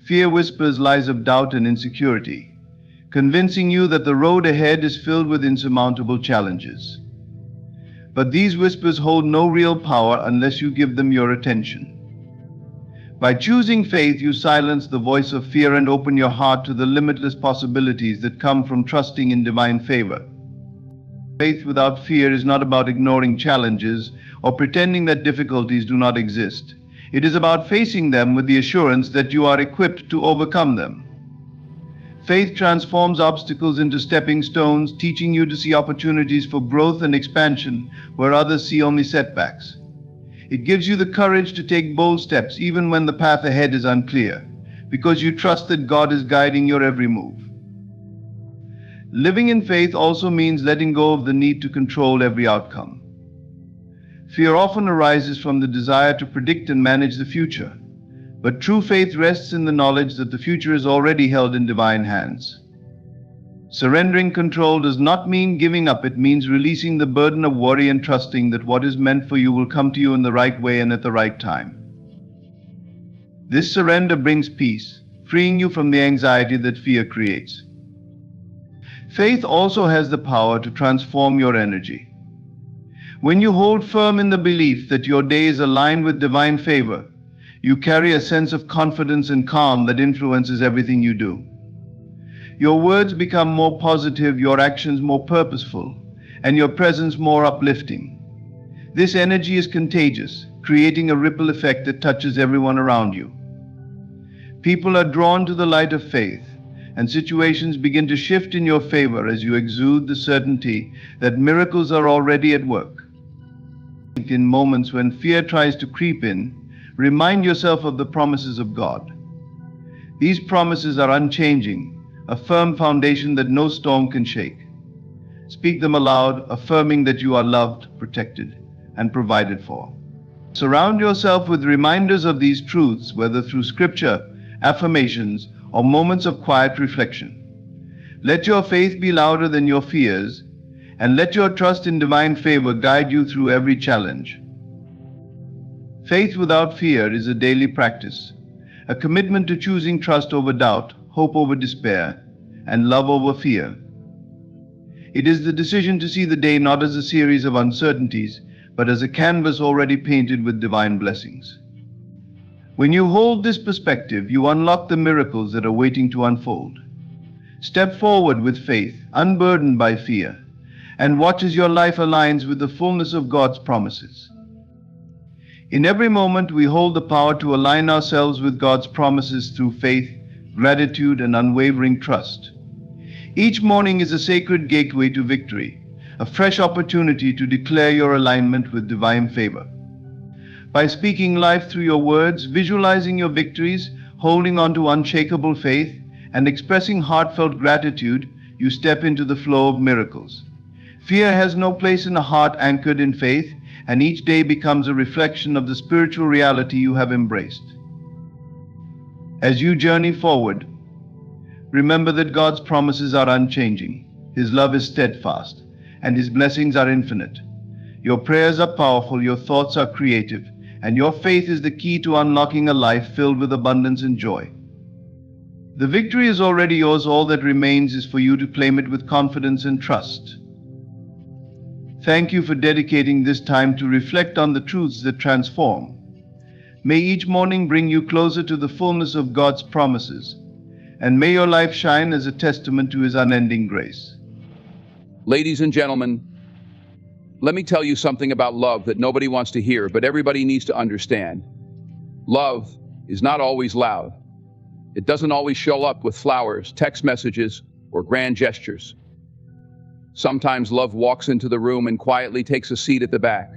Fear whispers lies of doubt and insecurity, convincing you that the road ahead is filled with insurmountable challenges. But these whispers hold no real power unless you give them your attention. By choosing faith, you silence the voice of fear and open your heart to the limitless possibilities that come from trusting in divine favor. Faith without fear is not about ignoring challenges or pretending that difficulties do not exist. It is about facing them with the assurance that you are equipped to overcome them. Faith transforms obstacles into stepping stones, teaching you to see opportunities for growth and expansion where others see only setbacks. It gives you the courage to take bold steps even when the path ahead is unclear, because you trust that God is guiding your every move. Living in faith also means letting go of the need to control every outcome. Fear often arises from the desire to predict and manage the future, but true faith rests in the knowledge that the future is already held in divine hands. Surrendering control does not mean giving up, it means releasing the burden of worry and trusting that what is meant for you will come to you in the right way and at the right time. This surrender brings peace, freeing you from the anxiety that fear creates. Faith also has the power to transform your energy. When you hold firm in the belief that your day is aligned with divine favor, you carry a sense of confidence and calm that influences everything you do. Your words become more positive, your actions more purposeful, and your presence more uplifting. This energy is contagious, creating a ripple effect that touches everyone around you. People are drawn to the light of faith, and situations begin to shift in your favor as you exude the certainty that miracles are already at work. In moments when fear tries to creep in, remind yourself of the promises of God. These promises are unchanging, a firm foundation that no storm can shake. Speak them aloud, affirming that you are loved, protected, and provided for. Surround yourself with reminders of these truths, whether through scripture, affirmations, or moments of quiet reflection. Let your faith be louder than your fears, and let your trust in divine favor guide you through every challenge. Faith without fear is a daily practice, a commitment to choosing trust over doubt, hope over despair, and love over fear. It is the decision to see the day not as a series of uncertainties, but as a canvas already painted with divine blessings. When you hold this perspective, you unlock the miracles that are waiting to unfold. Step forward with faith, unburdened by fear, and watch as your life aligns with the fullness of God's promises. In every moment, we hold the power to align ourselves with God's promises through faith, gratitude, and unwavering trust. Each morning is a sacred gateway to victory, a fresh opportunity to declare your alignment with divine favor. By speaking life through your words, visualizing your victories, holding on to unshakable faith, and expressing heartfelt gratitude, you step into the flow of miracles. Fear has no place in a heart anchored in faith, and each day becomes a reflection of the spiritual reality you have embraced. As you journey forward, remember that God's promises are unchanging, His love is steadfast, and His blessings are infinite. Your prayers are powerful, your thoughts are creative, and your faith is the key to unlocking a life filled with abundance and joy. The victory is already yours. All that remains is for you to claim it with confidence and trust. Thank you for dedicating this time to reflect on the truths that transform. May each morning bring you closer to the fullness of God's promises, and may your life shine as a testament to His unending grace. Ladies and gentlemen, let me tell you something about love that nobody wants to hear, but everybody needs to understand. Love is not always loud. It doesn't always show up with flowers, text messages, or grand gestures. Sometimes love walks into the room and quietly takes a seat at the back.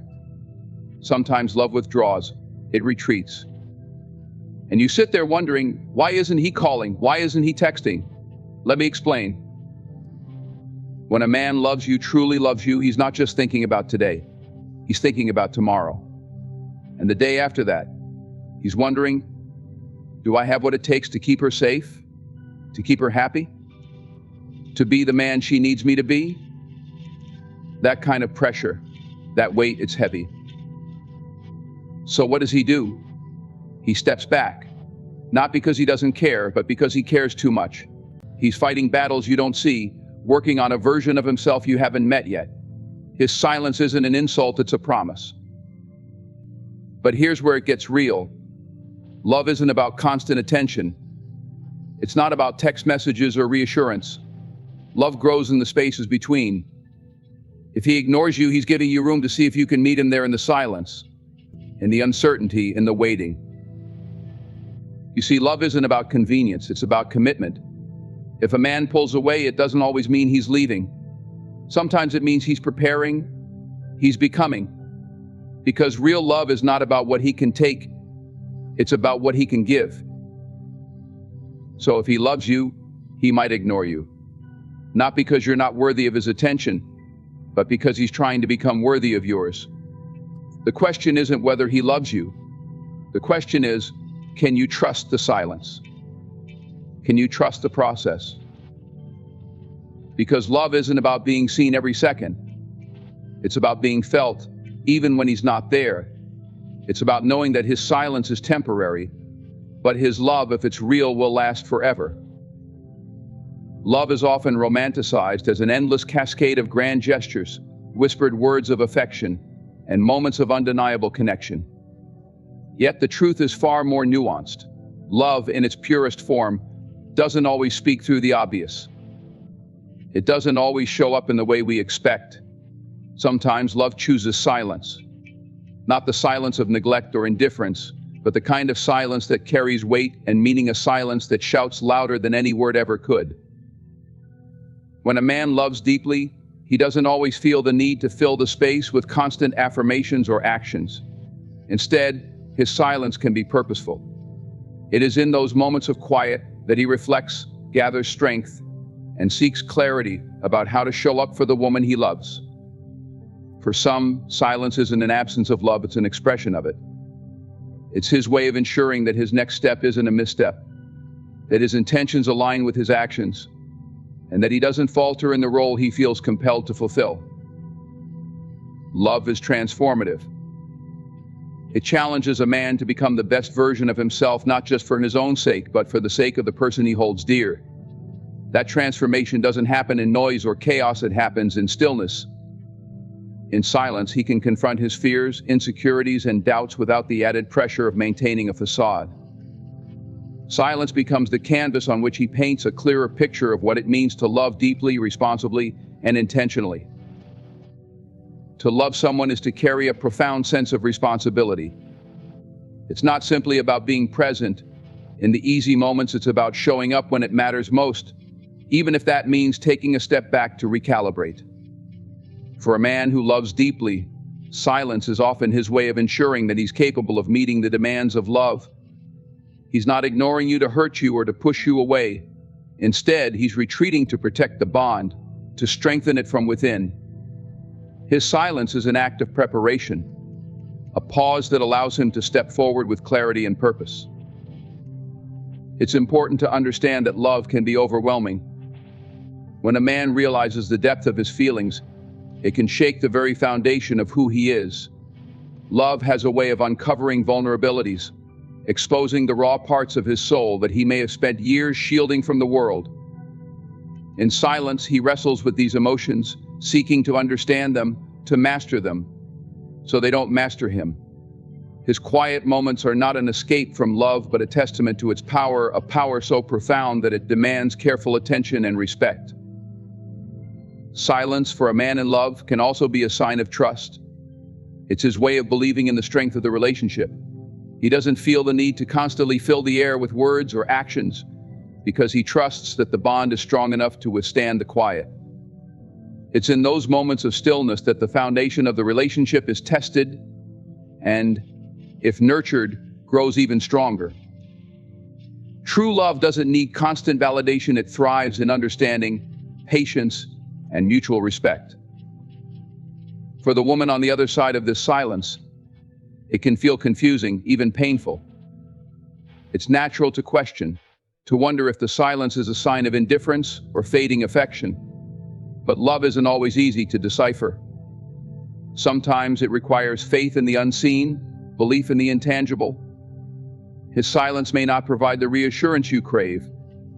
Sometimes love withdraws. It retreats. And you sit there wondering, why isn't he calling? Why isn't he texting? Let me explain. When a man loves you, truly loves you, he's not just thinking about today. He's thinking about tomorrow. And the day after that, he's wondering, do I have what it takes to keep her safe? To keep her happy? To be the man she needs me to be? That kind of pressure, that weight, it's heavy. So what does he do? He steps back, not because he doesn't care, but because he cares too much. He's fighting battles you don't see, working on a version of himself you haven't met yet. His silence isn't an insult, it's a promise. But here's where it gets real. Love isn't about constant attention. It's not about text messages or reassurance. Love grows in the spaces between. If he ignores you, he's giving you room to see if you can meet him there in the silence, in the uncertainty, in the waiting. You see, love isn't about convenience, it's about commitment. If a man pulls away, it doesn't always mean he's leaving. Sometimes it means he's preparing, he's becoming. Because real love is not about what he can take, it's about what he can give. So if he loves you, he might ignore you. Not because you're not worthy of his attention, but because he's trying to become worthy of yours. The question isn't whether he loves you. The question is, can you trust the silence? Can you trust the process? Because love isn't about being seen every second. It's about being felt, even when he's not there. It's about knowing that his silence is temporary, but his love, if it's real, will last forever. Love is often romanticized as an endless cascade of grand gestures, whispered words of affection, and moments of undeniable connection. Yet the truth is far more nuanced. Love, in its purest form, doesn't always speak through the obvious. It doesn't always show up in the way we expect. Sometimes love chooses silence. Not the silence of neglect or indifference, but the kind of silence that carries weight and meaning, a silence that shouts louder than any word ever could. When a man loves deeply, he doesn't always feel the need to fill the space with constant affirmations or actions. Instead, his silence can be purposeful. It is in those moments of quiet that he reflects, gathers strength, and seeks clarity about how to show up for the woman he loves. For some, silence isn't an absence of love, it's an expression of it. It's his way of ensuring that his next step isn't a misstep, that his intentions align with his actions, and that he doesn't falter in the role he feels compelled to fulfill. Love is transformative. It challenges a man to become the best version of himself, not just for his own sake, but for the sake of the person he holds dear. That transformation doesn't happen in noise or chaos, it happens in stillness. In silence, he can confront his fears, insecurities, and doubts without the added pressure of maintaining a facade. Silence becomes the canvas on which he paints a clearer picture of what it means to love deeply, responsibly, and intentionally. To love someone is to carry a profound sense of responsibility. It's not simply about being present. In the easy moments, it's about showing up when it matters most, even if that means taking a step back to recalibrate. For a man who loves deeply, silence is often his way of ensuring that he's capable of meeting the demands of love. He's not ignoring you to hurt you or to push you away. Instead, he's retreating to protect the bond, to strengthen it from within. His silence is an act of preparation, a pause that allows him to step forward with clarity and purpose. It's important to understand that love can be overwhelming. When a man realizes the depth of his feelings, it can shake the very foundation of who he is. Love has a way of uncovering vulnerabilities, exposing the raw parts of his soul that he may have spent years shielding from the world. In silence, he wrestles with these emotions, seeking to understand them, to master them, so they don't master him. His quiet moments are not an escape from love, but a testament to its power, a power so profound that it demands careful attention and respect. Silence for a man in love can also be a sign of trust. It's his way of believing in the strength of the relationship. He doesn't feel the need to constantly fill the air with words or actions because he trusts that the bond is strong enough to withstand the quiet. It's in those moments of stillness that the foundation of the relationship is tested and, if nurtured, grows even stronger. True love doesn't need constant validation. It thrives in understanding, patience, and mutual respect. For the woman on the other side of this silence, it can feel confusing, even painful. It's natural to question, to wonder if the silence is a sign of indifference or fading affection. But love isn't always easy to decipher. Sometimes it requires faith in the unseen, belief in the intangible. His silence may not provide the reassurance you crave,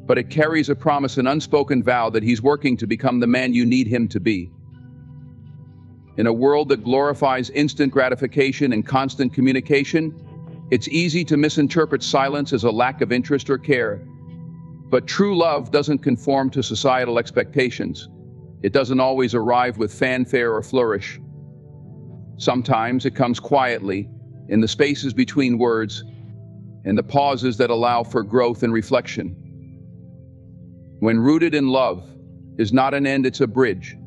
but it carries a promise, an unspoken vow that he's working to become the man you need him to be. In a world that glorifies instant gratification and constant communication, it's easy to misinterpret silence as a lack of interest or care. But true love doesn't conform to societal expectations. It doesn't always arrive with fanfare or flourish. Sometimes it comes quietly, in the spaces between words, in the pauses that allow for growth and reflection. When rooted in love is not an end, it's a bridge.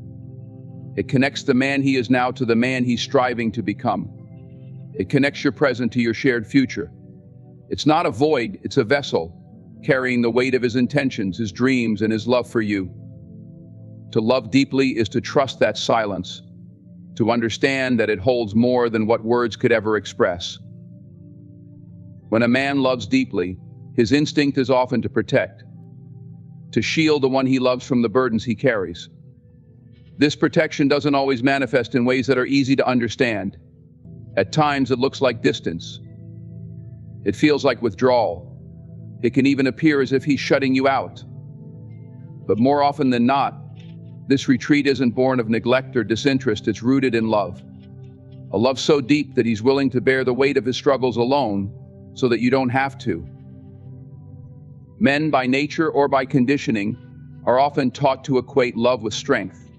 It connects the man he is now to the man he's striving to become. It connects your present to your shared future. It's not a void, it's a vessel, carrying the weight of his intentions, his dreams, and his love for you. To love deeply is to trust that silence, to understand that it holds more than what words could ever express. When a man loves deeply, his instinct is often to protect, to shield the one he loves from the burdens he carries. This protection doesn't always manifest in ways that are easy to understand. At times it looks like distance. It feels like withdrawal. It can even appear as if he's shutting you out. But more often than not, this retreat isn't born of neglect or disinterest, it's rooted in love. A love so deep that he's willing to bear the weight of his struggles alone so that you don't have to. Men, by nature or by conditioning, are often taught to equate love with strength.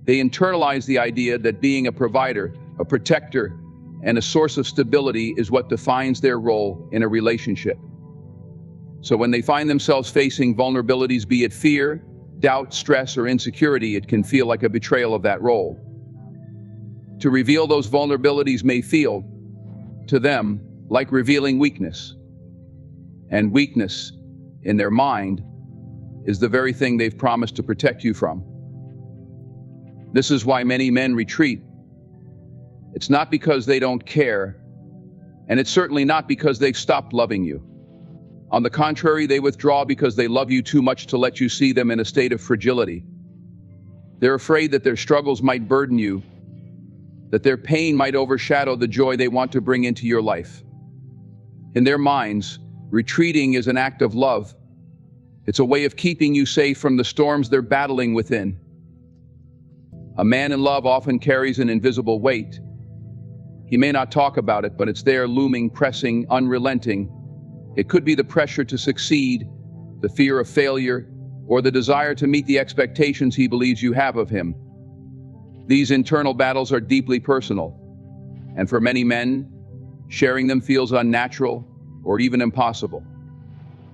They internalize the idea that being a provider, a protector, and a source of stability is what defines their role in a relationship. So when they find themselves facing vulnerabilities, be it fear, doubt, stress, or insecurity, it can feel like a betrayal of that role. To reveal those vulnerabilities may feel, to them, like revealing weakness. And weakness, in their mind, is the very thing they've promised to protect you from. This is why many men retreat. It's not because they don't care, and it's certainly not because they've stopped loving you. On the contrary, they withdraw because they love you too much to let you see them in a state of fragility. They're afraid that their struggles might burden you, that their pain might overshadow the joy they want to bring into your life. In their minds, retreating is an act of love. It's a way of keeping you safe from the storms they're battling within. A man in love often carries an invisible weight. He may not talk about it, but it's there, looming, pressing, unrelenting. It could be the pressure to succeed, the fear of failure, or the desire to meet the expectations he believes you have of him. These internal battles are deeply personal, and for many men, sharing them feels unnatural or even impossible.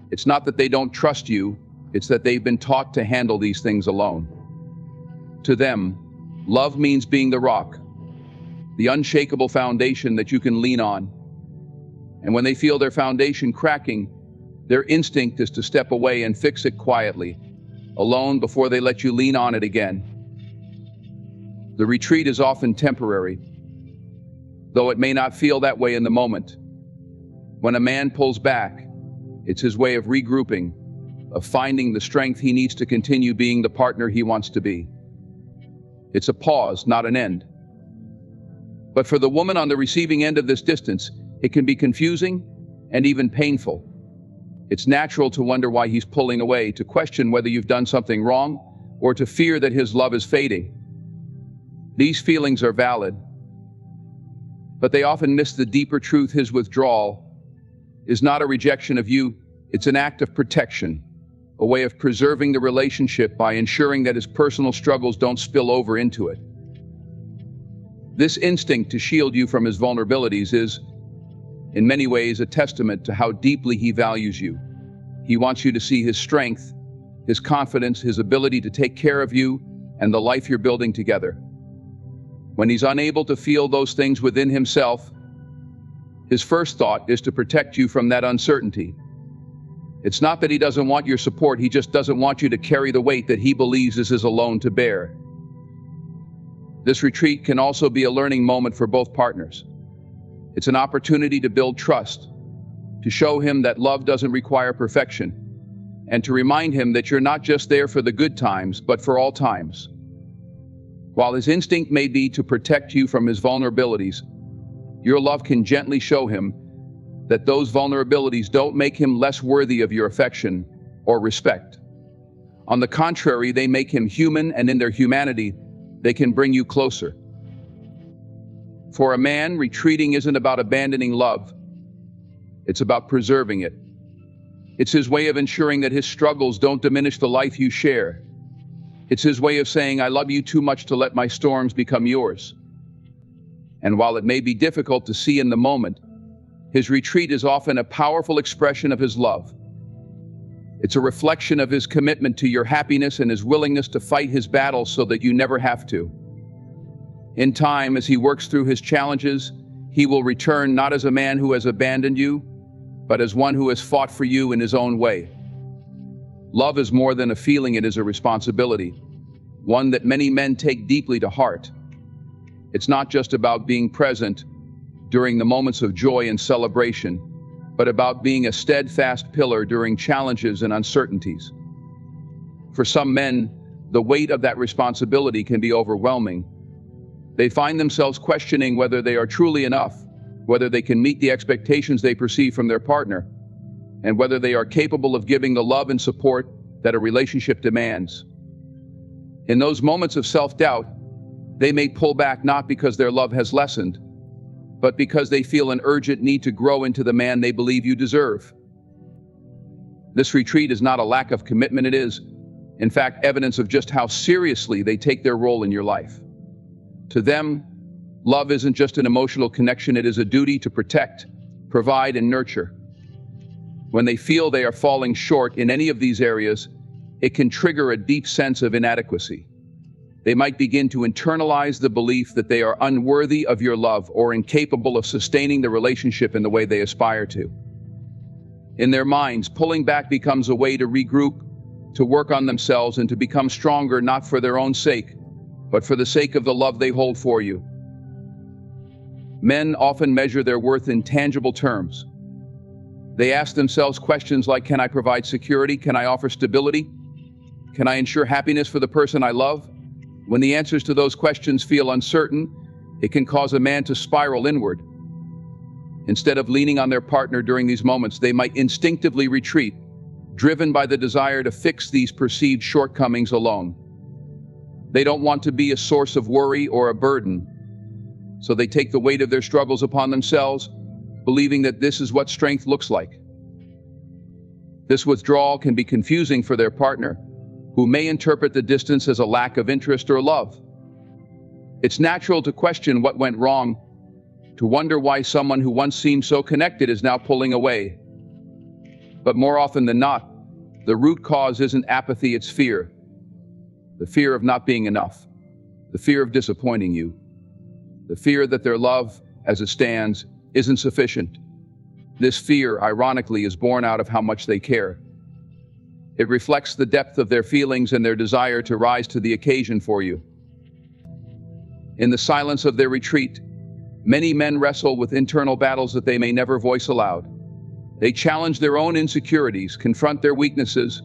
It's not that they don't trust you, it's that they've been taught to handle these things alone. To them, love means being the rock, the unshakable foundation that you can lean on. And when they feel their foundation cracking, their instinct is to step away and fix it quietly, alone, before they let you lean on it again. The retreat is often temporary, though it may not feel that way in the moment. When a man pulls back, it's his way of regrouping, of finding the strength he needs to continue being the partner he wants to be. It's a pause, not an end. But for the woman on the receiving end of this distance, it can be confusing and even painful. It's natural to wonder why he's pulling away, to question whether you've done something wrong, or to fear that his love is fading. These feelings are valid, but they often miss the deeper truth. His withdrawal is not a rejection of you, it's an act of protection, a way of preserving the relationship by ensuring that his personal struggles don't spill over into it. This instinct to shield you from his vulnerabilities is, in many ways, a testament to how deeply he values you. He wants you to see his strength, his confidence, his ability to take care of you, and the life you're building together. When he's unable to feel those things within himself, his first thought is to protect you from that uncertainty. It's not that he doesn't want your support, he just doesn't want you to carry the weight that he believes is his alone to bear. This retreat can also be a learning moment for both partners. It's an opportunity to build trust, to show him that love doesn't require perfection, and to remind him that you're not just there for the good times, but for all times. While his instinct may be to protect you from his vulnerabilities, your love can gently show him that those vulnerabilities don't make him less worthy of your affection or respect. On the contrary, they make him human, and in their humanity, they can bring you closer. For a man, retreating isn't about abandoning love. It's about preserving it. It's his way of ensuring that his struggles don't diminish the life you share. It's his way of saying, I love you too much to let my storms become yours. And while it may be difficult to see in the moment, his retreat is often a powerful expression of his love. It's a reflection of his commitment to your happiness and his willingness to fight his battles so that you never have to. In time, as he works through his challenges, he will return not as a man who has abandoned you, but as one who has fought for you in his own way. Love is more than a feeling, it is a responsibility, one that many men take deeply to heart. It's not just about being present during the moments of joy and celebration, but about being a steadfast pillar during challenges and uncertainties. For some men, the weight of that responsibility can be overwhelming. They find themselves questioning whether they are truly enough, whether they can meet the expectations they perceive from their partner, and whether they are capable of giving the love and support that a relationship demands. In those moments of self-doubt, they may pull back not because their love has lessened, but because they feel an urgent need to grow into the man they believe you deserve. This retreat is not a lack of commitment, it is, in fact, evidence of just how seriously they take their role in your life. To them, love isn't just an emotional connection, it is a duty to protect, provide, and nurture. When they feel they are falling short in any of these areas, it can trigger a deep sense of inadequacy. They might begin to internalize the belief that they are unworthy of your love or incapable of sustaining the relationship in the way they aspire to. In their minds, pulling back becomes a way to regroup, to work on themselves, and to become stronger, not for their own sake, but for the sake of the love they hold for you. Men often measure their worth in tangible terms. They ask themselves questions like, can I provide security? Can I offer stability? Can I ensure happiness for the person I love? When the answers to those questions feel uncertain, it can cause a man to spiral inward. Instead of leaning on their partner during these moments, they might instinctively retreat, driven by the desire to fix these perceived shortcomings alone. They don't want to be a source of worry or a burden, so they take the weight of their struggles upon themselves, believing that this is what strength looks like. This withdrawal can be confusing for their partner, who may interpret the distance as a lack of interest or love. It's natural to question what went wrong, to wonder why someone who once seemed so connected is now pulling away. But more often than not, the root cause isn't apathy, it's fear. The fear of not being enough, the fear of disappointing you, the fear that their love, as it stands, isn't sufficient. This fear, ironically, is born out of how much they care. It reflects the depth of their feelings and their desire to rise to the occasion for you. In the silence of their retreat, many men wrestle with internal battles that they may never voice aloud. They challenge their own insecurities, confront their weaknesses,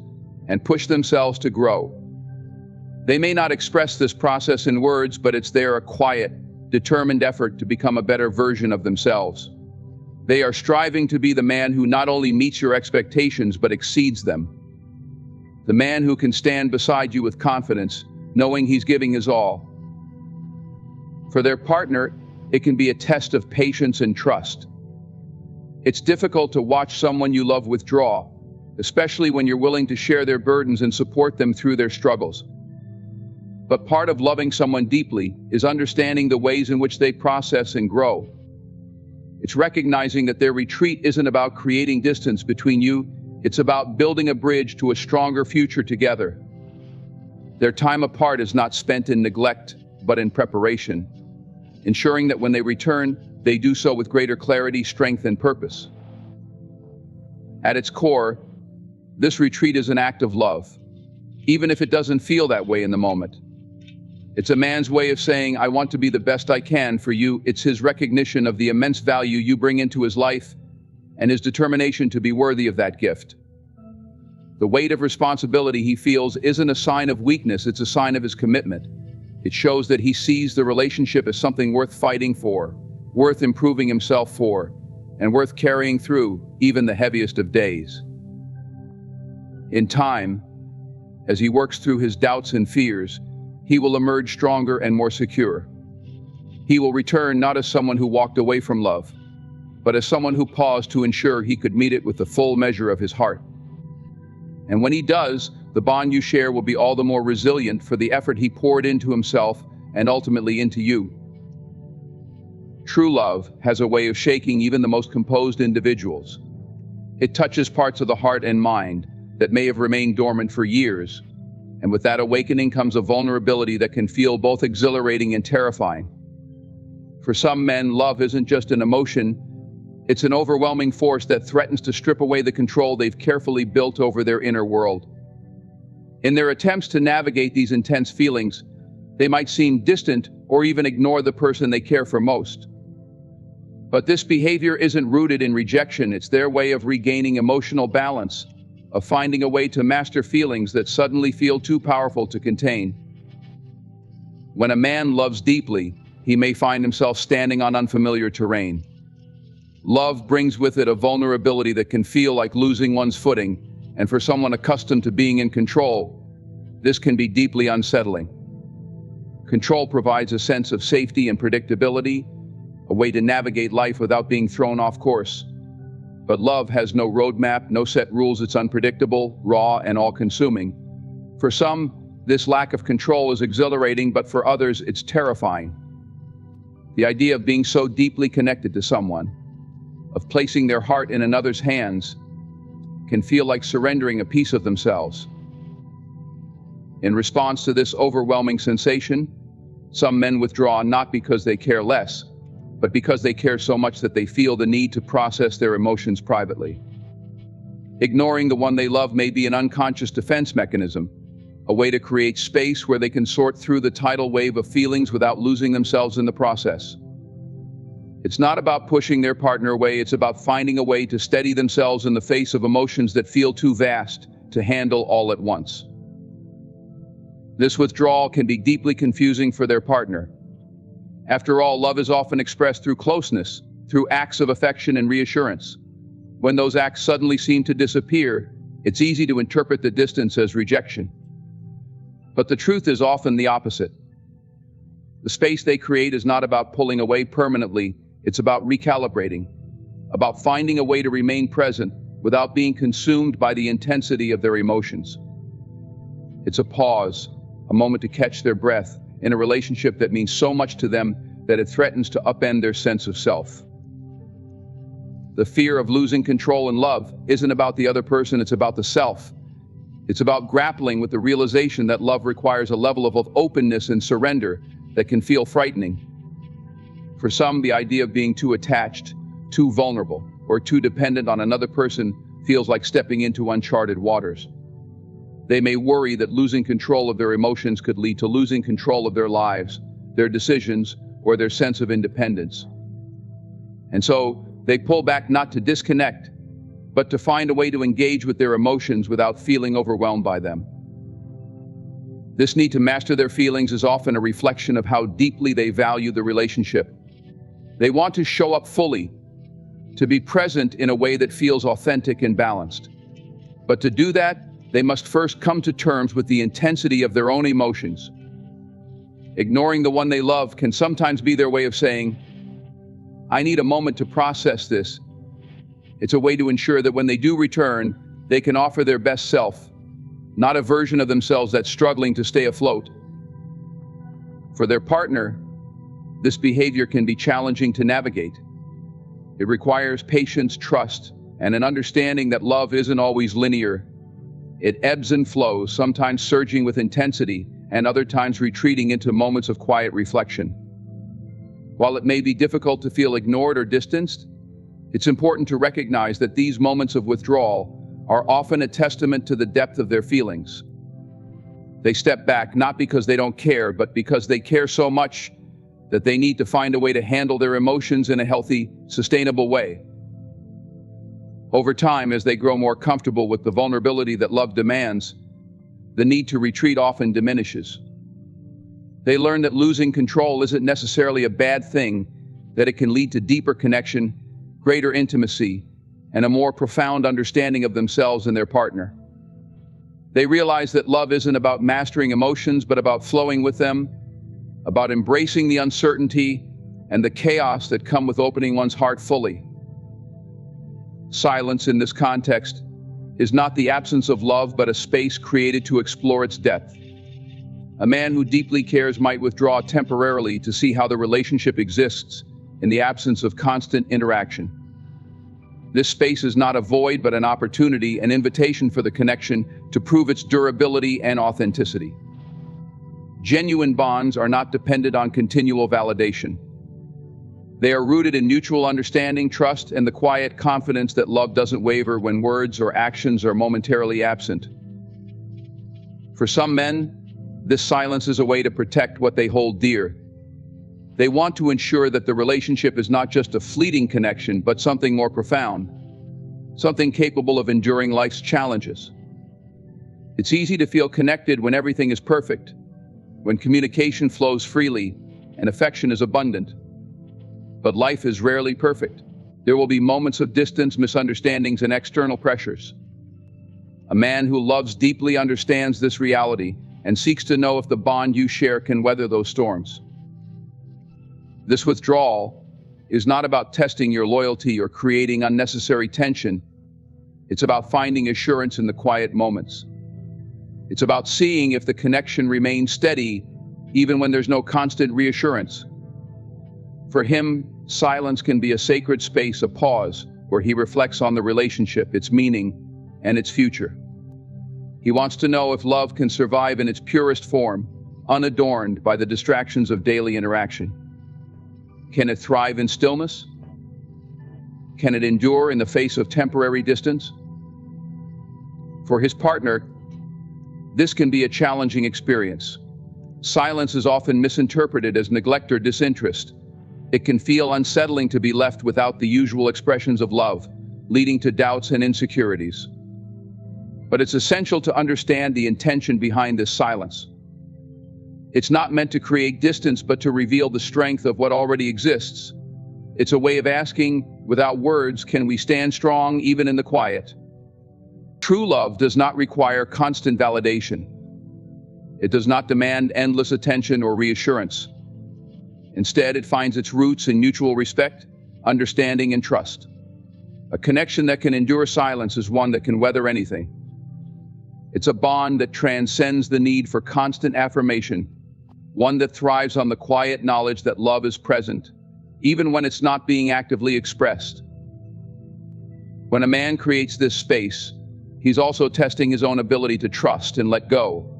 and push themselves to grow. They may not express this process in words, but it's a quiet, determined effort to become a better version of themselves. They are striving to be the man who not only meets your expectations, but exceeds them. The man who can stand beside you with confidence, knowing he's giving his all. For their partner, it can be a test of patience and trust. It's difficult to watch someone you love withdraw, especially when you're willing to share their burdens and support them through their struggles. But part of loving someone deeply is understanding the ways in which they process and grow. It's recognizing that their retreat isn't about creating distance between you, it's about building a bridge to a stronger future together. Their time apart is not spent in neglect, but in preparation, ensuring that when they return, they do so with greater clarity, strength, and purpose. At its core, this retreat is an act of love, even if it doesn't feel that way in the moment. It's a man's way of saying, I want to be the best I can for you. It's his recognition of the immense value you bring into his life and his determination to be worthy of that gift. The weight of responsibility he feels isn't a sign of weakness, it's a sign of his commitment. It shows that he sees the relationship as something worth fighting for, worth improving himself for, and worth carrying through even the heaviest of days. In time, as he works through his doubts and fears, he will emerge stronger and more secure. He will return not as someone who walked away from love, but as someone who paused to ensure he could meet it with the full measure of his heart. And when he does, the bond you share will be all the more resilient for the effort he poured into himself and ultimately into you. True love has a way of shaking even the most composed individuals. It touches parts of the heart and mind that may have remained dormant for years, and with that awakening comes a vulnerability that can feel both exhilarating and terrifying. For some men, love isn't just an emotion, it's an overwhelming force that threatens to strip away the control they've carefully built over their inner world. In their attempts to navigate these intense feelings, they might seem distant or even ignore the person they care for most. But this behavior isn't rooted in rejection, it's their way of regaining emotional balance, of finding a way to master feelings that suddenly feel too powerful to contain. When a man loves deeply, he may find himself standing on unfamiliar terrain. Love brings with it a vulnerability that can feel like losing one's footing, and for someone accustomed to being in control, this can be deeply unsettling. Control provides a sense of safety and predictability, a way to navigate life without being thrown off course. But love has no roadmap, no set rules. It's unpredictable, raw, and all-consuming. For some, this lack of control is exhilarating, but for others, it's terrifying. The idea of being so deeply connected to someone, of placing their heart in another's hands, can feel like surrendering a piece of themselves. In response to this overwhelming sensation, some men withdraw not because they care less, but because they care so much that they feel the need to process their emotions privately. Ignoring the one they love may be an unconscious defense mechanism, a way to create space where they can sort through the tidal wave of feelings without losing themselves in the process. It's not about pushing their partner away, it's about finding a way to steady themselves in the face of emotions that feel too vast to handle all at once. This withdrawal can be deeply confusing for their partner. After all, love is often expressed through closeness, through acts of affection and reassurance. When those acts suddenly seem to disappear, it's easy to interpret the distance as rejection. But the truth is often the opposite. The space they create is not about pulling away permanently, it's about recalibrating, about finding a way to remain present without being consumed by the intensity of their emotions. It's a pause, a moment to catch their breath in a relationship that means so much to them that it threatens to upend their sense of self. The fear of losing control in love isn't about the other person, it's about the self. It's about grappling with the realization that love requires a level of openness and surrender that can feel frightening. For some, the idea of being too attached, too vulnerable, or too dependent on another person feels like stepping into uncharted waters. They may worry that losing control of their emotions could lead to losing control of their lives, their decisions, or their sense of independence. And so, they pull back not to disconnect, but to find a way to engage with their emotions without feeling overwhelmed by them. This need to master their feelings is often a reflection of how deeply they value the relationship. They want to show up fully, to be present in a way that feels authentic and balanced. But to do that, they must first come to terms with the intensity of their own emotions. Ignoring the one they love can sometimes be their way of saying, "I need a moment to process this." It's a way to ensure that when they do return, they can offer their best self, not a version of themselves that's struggling to stay afloat. For their partner, this behavior can be challenging to navigate. It requires patience, trust, and an understanding that love isn't always linear. It ebbs and flows, sometimes surging with intensity, and other times retreating into moments of quiet reflection. While it may be difficult to feel ignored or distanced, it's important to recognize that these moments of withdrawal are often a testament to the depth of their feelings. They step back not because they don't care, but because they care so much that they need to find a way to handle their emotions in a healthy, sustainable way. Over time, as they grow more comfortable with the vulnerability that love demands, the need to retreat often diminishes. They learn that losing control isn't necessarily a bad thing, that it can lead to deeper connection, greater intimacy, and a more profound understanding of themselves and their partner. They realize that love isn't about mastering emotions, but about flowing with them, about embracing the uncertainty and the chaos that come with opening one's heart fully. Silence in this context is not the absence of love, but a space created to explore its depth. A man who deeply cares might withdraw temporarily to see how the relationship exists in the absence of constant interaction. This space is not a void, but an opportunity, an invitation for the connection to prove its durability and authenticity. Genuine bonds are not dependent on continual validation. They are rooted in mutual understanding, trust, and the quiet confidence that love doesn't waver when words or actions are momentarily absent. For some men, this silence is a way to protect what they hold dear. They want to ensure that the relationship is not just a fleeting connection, but something more profound, something capable of enduring life's challenges. It's easy to feel connected when everything is perfect, when communication flows freely and affection is abundant. But life is rarely perfect. There will be moments of distance, misunderstandings, and external pressures. A man who loves deeply understands this reality and seeks to know if the bond you share can weather those storms. This withdrawal is not about testing your loyalty or creating unnecessary tension. It's about finding assurance in the quiet moments. It's about seeing if the connection remains steady, even when there's no constant reassurance. For him, silence can be a sacred space, a pause, where he reflects on the relationship, its meaning, and its future. He wants to know if love can survive in its purest form, unadorned by the distractions of daily interaction. Can it thrive in stillness? Can it endure in the face of temporary distance? For his partner, this can be a challenging experience. Silence is often misinterpreted as neglect or disinterest. It can feel unsettling to be left without the usual expressions of love, leading to doubts and insecurities. But it's essential to understand the intention behind this silence. It's not meant to create distance, but to reveal the strength of what already exists. It's a way of asking, without words, can we stand strong even in the quiet? True love does not require constant validation. It does not demand endless attention or reassurance. Instead, it finds its roots in mutual respect, understanding, and trust. A connection that can endure silence is one that can weather anything. It's a bond that transcends the need for constant affirmation, one that thrives on the quiet knowledge that love is present, even when it's not being actively expressed. When a man creates this space, he's also testing his own ability to trust and let go.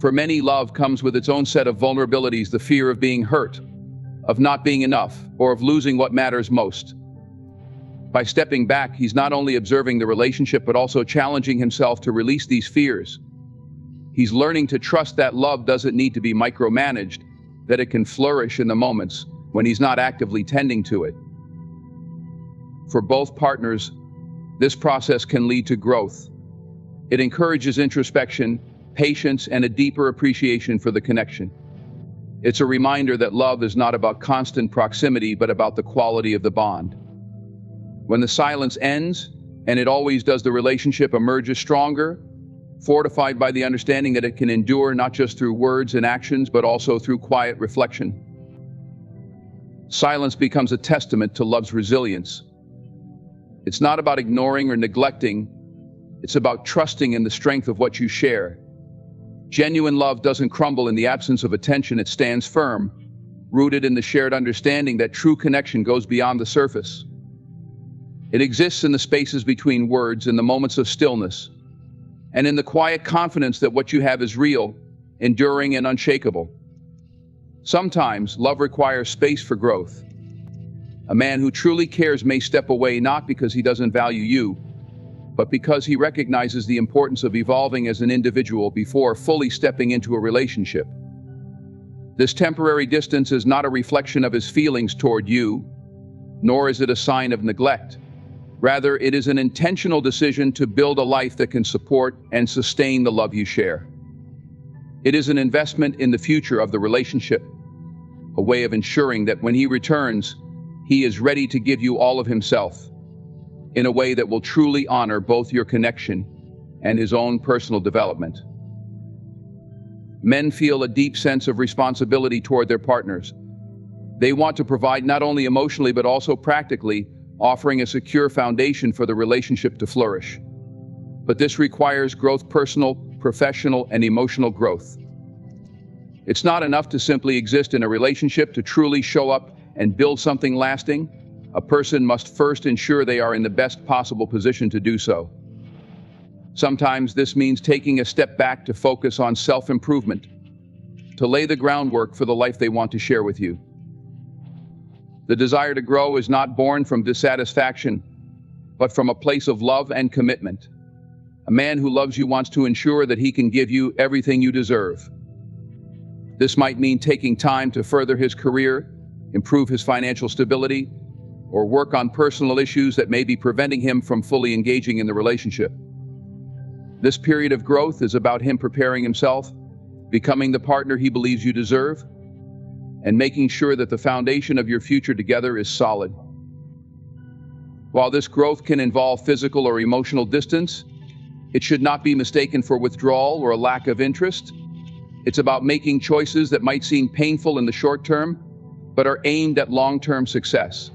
For many, love comes with its own set of vulnerabilities, the fear of being hurt, of not being enough, or of losing what matters most. By stepping back, he's not only observing the relationship, but also challenging himself to release these fears. He's learning to trust that love doesn't need to be micromanaged, that it can flourish in the moments when he's not actively tending to it. For both partners, this process can lead to growth. It encourages introspection, patience, and a deeper appreciation for the connection. It's a reminder that love is not about constant proximity, but about the quality of the bond. When the silence ends, and it always does, the relationship emerges stronger, fortified by the understanding that it can endure not just through words and actions, but also through quiet reflection. Silence becomes a testament to love's resilience. It's not about ignoring or neglecting. It's about trusting in the strength of what you share. Genuine love doesn't crumble in the absence of attention. It stands firm, rooted in the shared understanding that true connection goes beyond the surface. It exists in the spaces between words, in the moments of stillness, and in the quiet confidence that what you have is real, enduring, and unshakable. Sometimes, love requires space for growth. A man who truly cares may step away not because he doesn't value you, but because he recognizes the importance of evolving as an individual before fully stepping into a relationship. This temporary distance is not a reflection of his feelings toward you, nor is it a sign of neglect. Rather, it is an intentional decision to build a life that can support and sustain the love you share. It is an investment in the future of the relationship, a way of ensuring that when he returns, he is ready to give you all of himself, in a way that will truly honor both your connection and his own personal development. Men feel a deep sense of responsibility toward their partners. They want to provide not only emotionally but also practically, offering a secure foundation for the relationship to flourish. But this requires growth, personal, professional, and emotional growth. It's not enough to simply exist in a relationship. To truly show up and build something lasting, a person must first ensure they are in the best possible position to do so. Sometimes this means taking a step back to focus on self-improvement, to lay the groundwork for the life they want to share with you. The desire to grow is not born from dissatisfaction, but from a place of love and commitment. A man who loves you wants to ensure that he can give you everything you deserve. This might mean taking time to further his career, improve his financial stability, or work on personal issues that may be preventing him from fully engaging in the relationship. This period of growth is about him preparing himself, becoming the partner he believes you deserve, and making sure that the foundation of your future together is solid. While this growth can involve physical or emotional distance, it should not be mistaken for withdrawal or a lack of interest. It's about making choices that might seem painful in the short term, but are aimed at long-term success.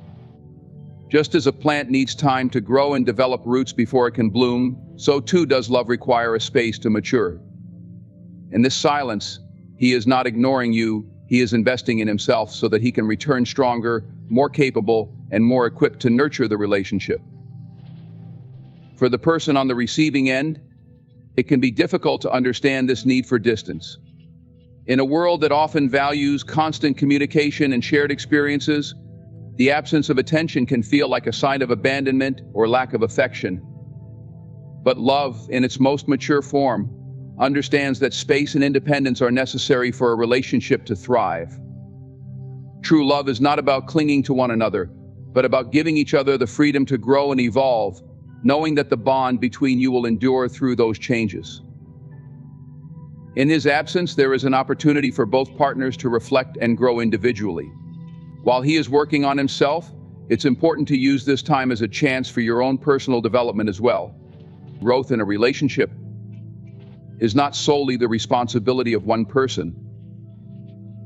Just as a plant needs time to grow and develop roots before it can bloom, so too does love require a space to mature. In this silence, he is not ignoring you, he is investing in himself so that he can return stronger, more capable, and more equipped to nurture the relationship. For the person on the receiving end, it can be difficult to understand this need for distance. In a world that often values constant communication and shared experiences, the absence of attention can feel like a sign of abandonment or lack of affection. But love, in its most mature form, understands that space and independence are necessary for a relationship to thrive. True love is not about clinging to one another, but about giving each other the freedom to grow and evolve, knowing that the bond between you will endure through those changes. In his absence, there is an opportunity for both partners to reflect and grow individually. While he is working on himself, it's important to use this time as a chance for your own personal development as well. Growth in a relationship is not solely the responsibility of one person.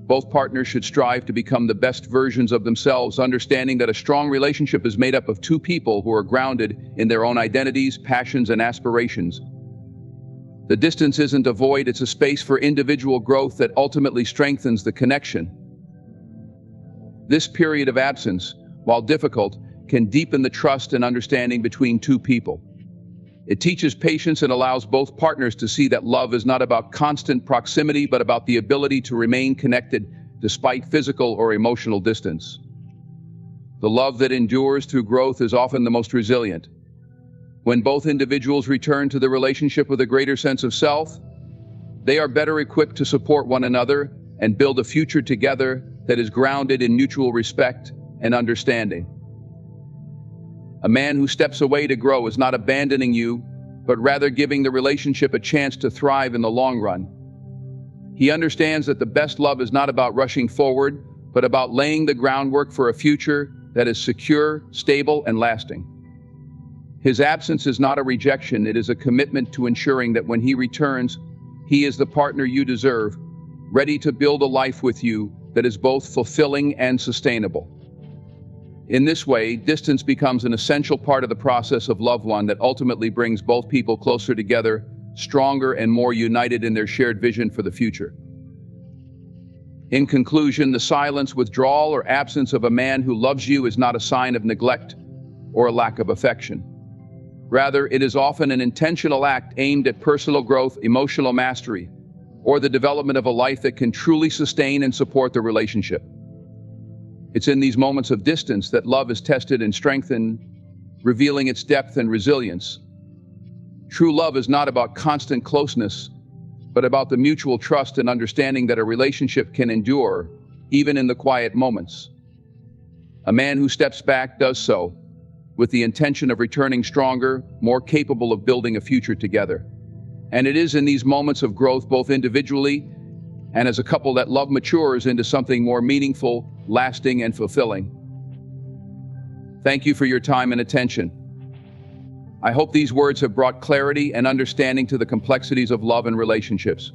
Both partners should strive to become the best versions of themselves, understanding that a strong relationship is made up of two people who are grounded in their own identities, passions, and aspirations. The distance isn't a void, it's a space for individual growth that ultimately strengthens the connection. This period of absence, while difficult, can deepen the trust and understanding between two people. It teaches patience and allows both partners to see that love is not about constant proximity, but about the ability to remain connected despite physical or emotional distance. The love that endures through growth is often the most resilient. When both individuals return to the relationship with a greater sense of self, they are better equipped to support one another and build a future together that is grounded in mutual respect and understanding. A man who steps away to grow is not abandoning you, but rather giving the relationship a chance to thrive in the long run. He understands that the best love is not about rushing forward, but about laying the groundwork for a future that is secure, stable, and lasting. His absence is not a rejection, it is a commitment to ensuring that when he returns, he is the partner you deserve, ready to build a life with you that is both fulfilling and sustainable. In this way, distance becomes an essential part of the process of love, one that ultimately brings both people closer together, stronger and more united in their shared vision for the future. In conclusion, the silence, withdrawal, or absence of a man who loves you is not a sign of neglect or a lack of affection. Rather, it is often an intentional act aimed at personal growth, emotional mastery, or the development of a life that can truly sustain and support the relationship. It's in these moments of distance that love is tested and strengthened, revealing its depth and resilience. True love is not about constant closeness, but about the mutual trust and understanding that a relationship can endure, even in the quiet moments. A man who steps back does so with the intention of returning stronger, more capable of building a future together. And it is in these moments of growth, both individually and as a couple, that love matures into something more meaningful, lasting, and fulfilling. Thank you for your time and attention. I hope these words have brought clarity and understanding to the complexities of love and relationships.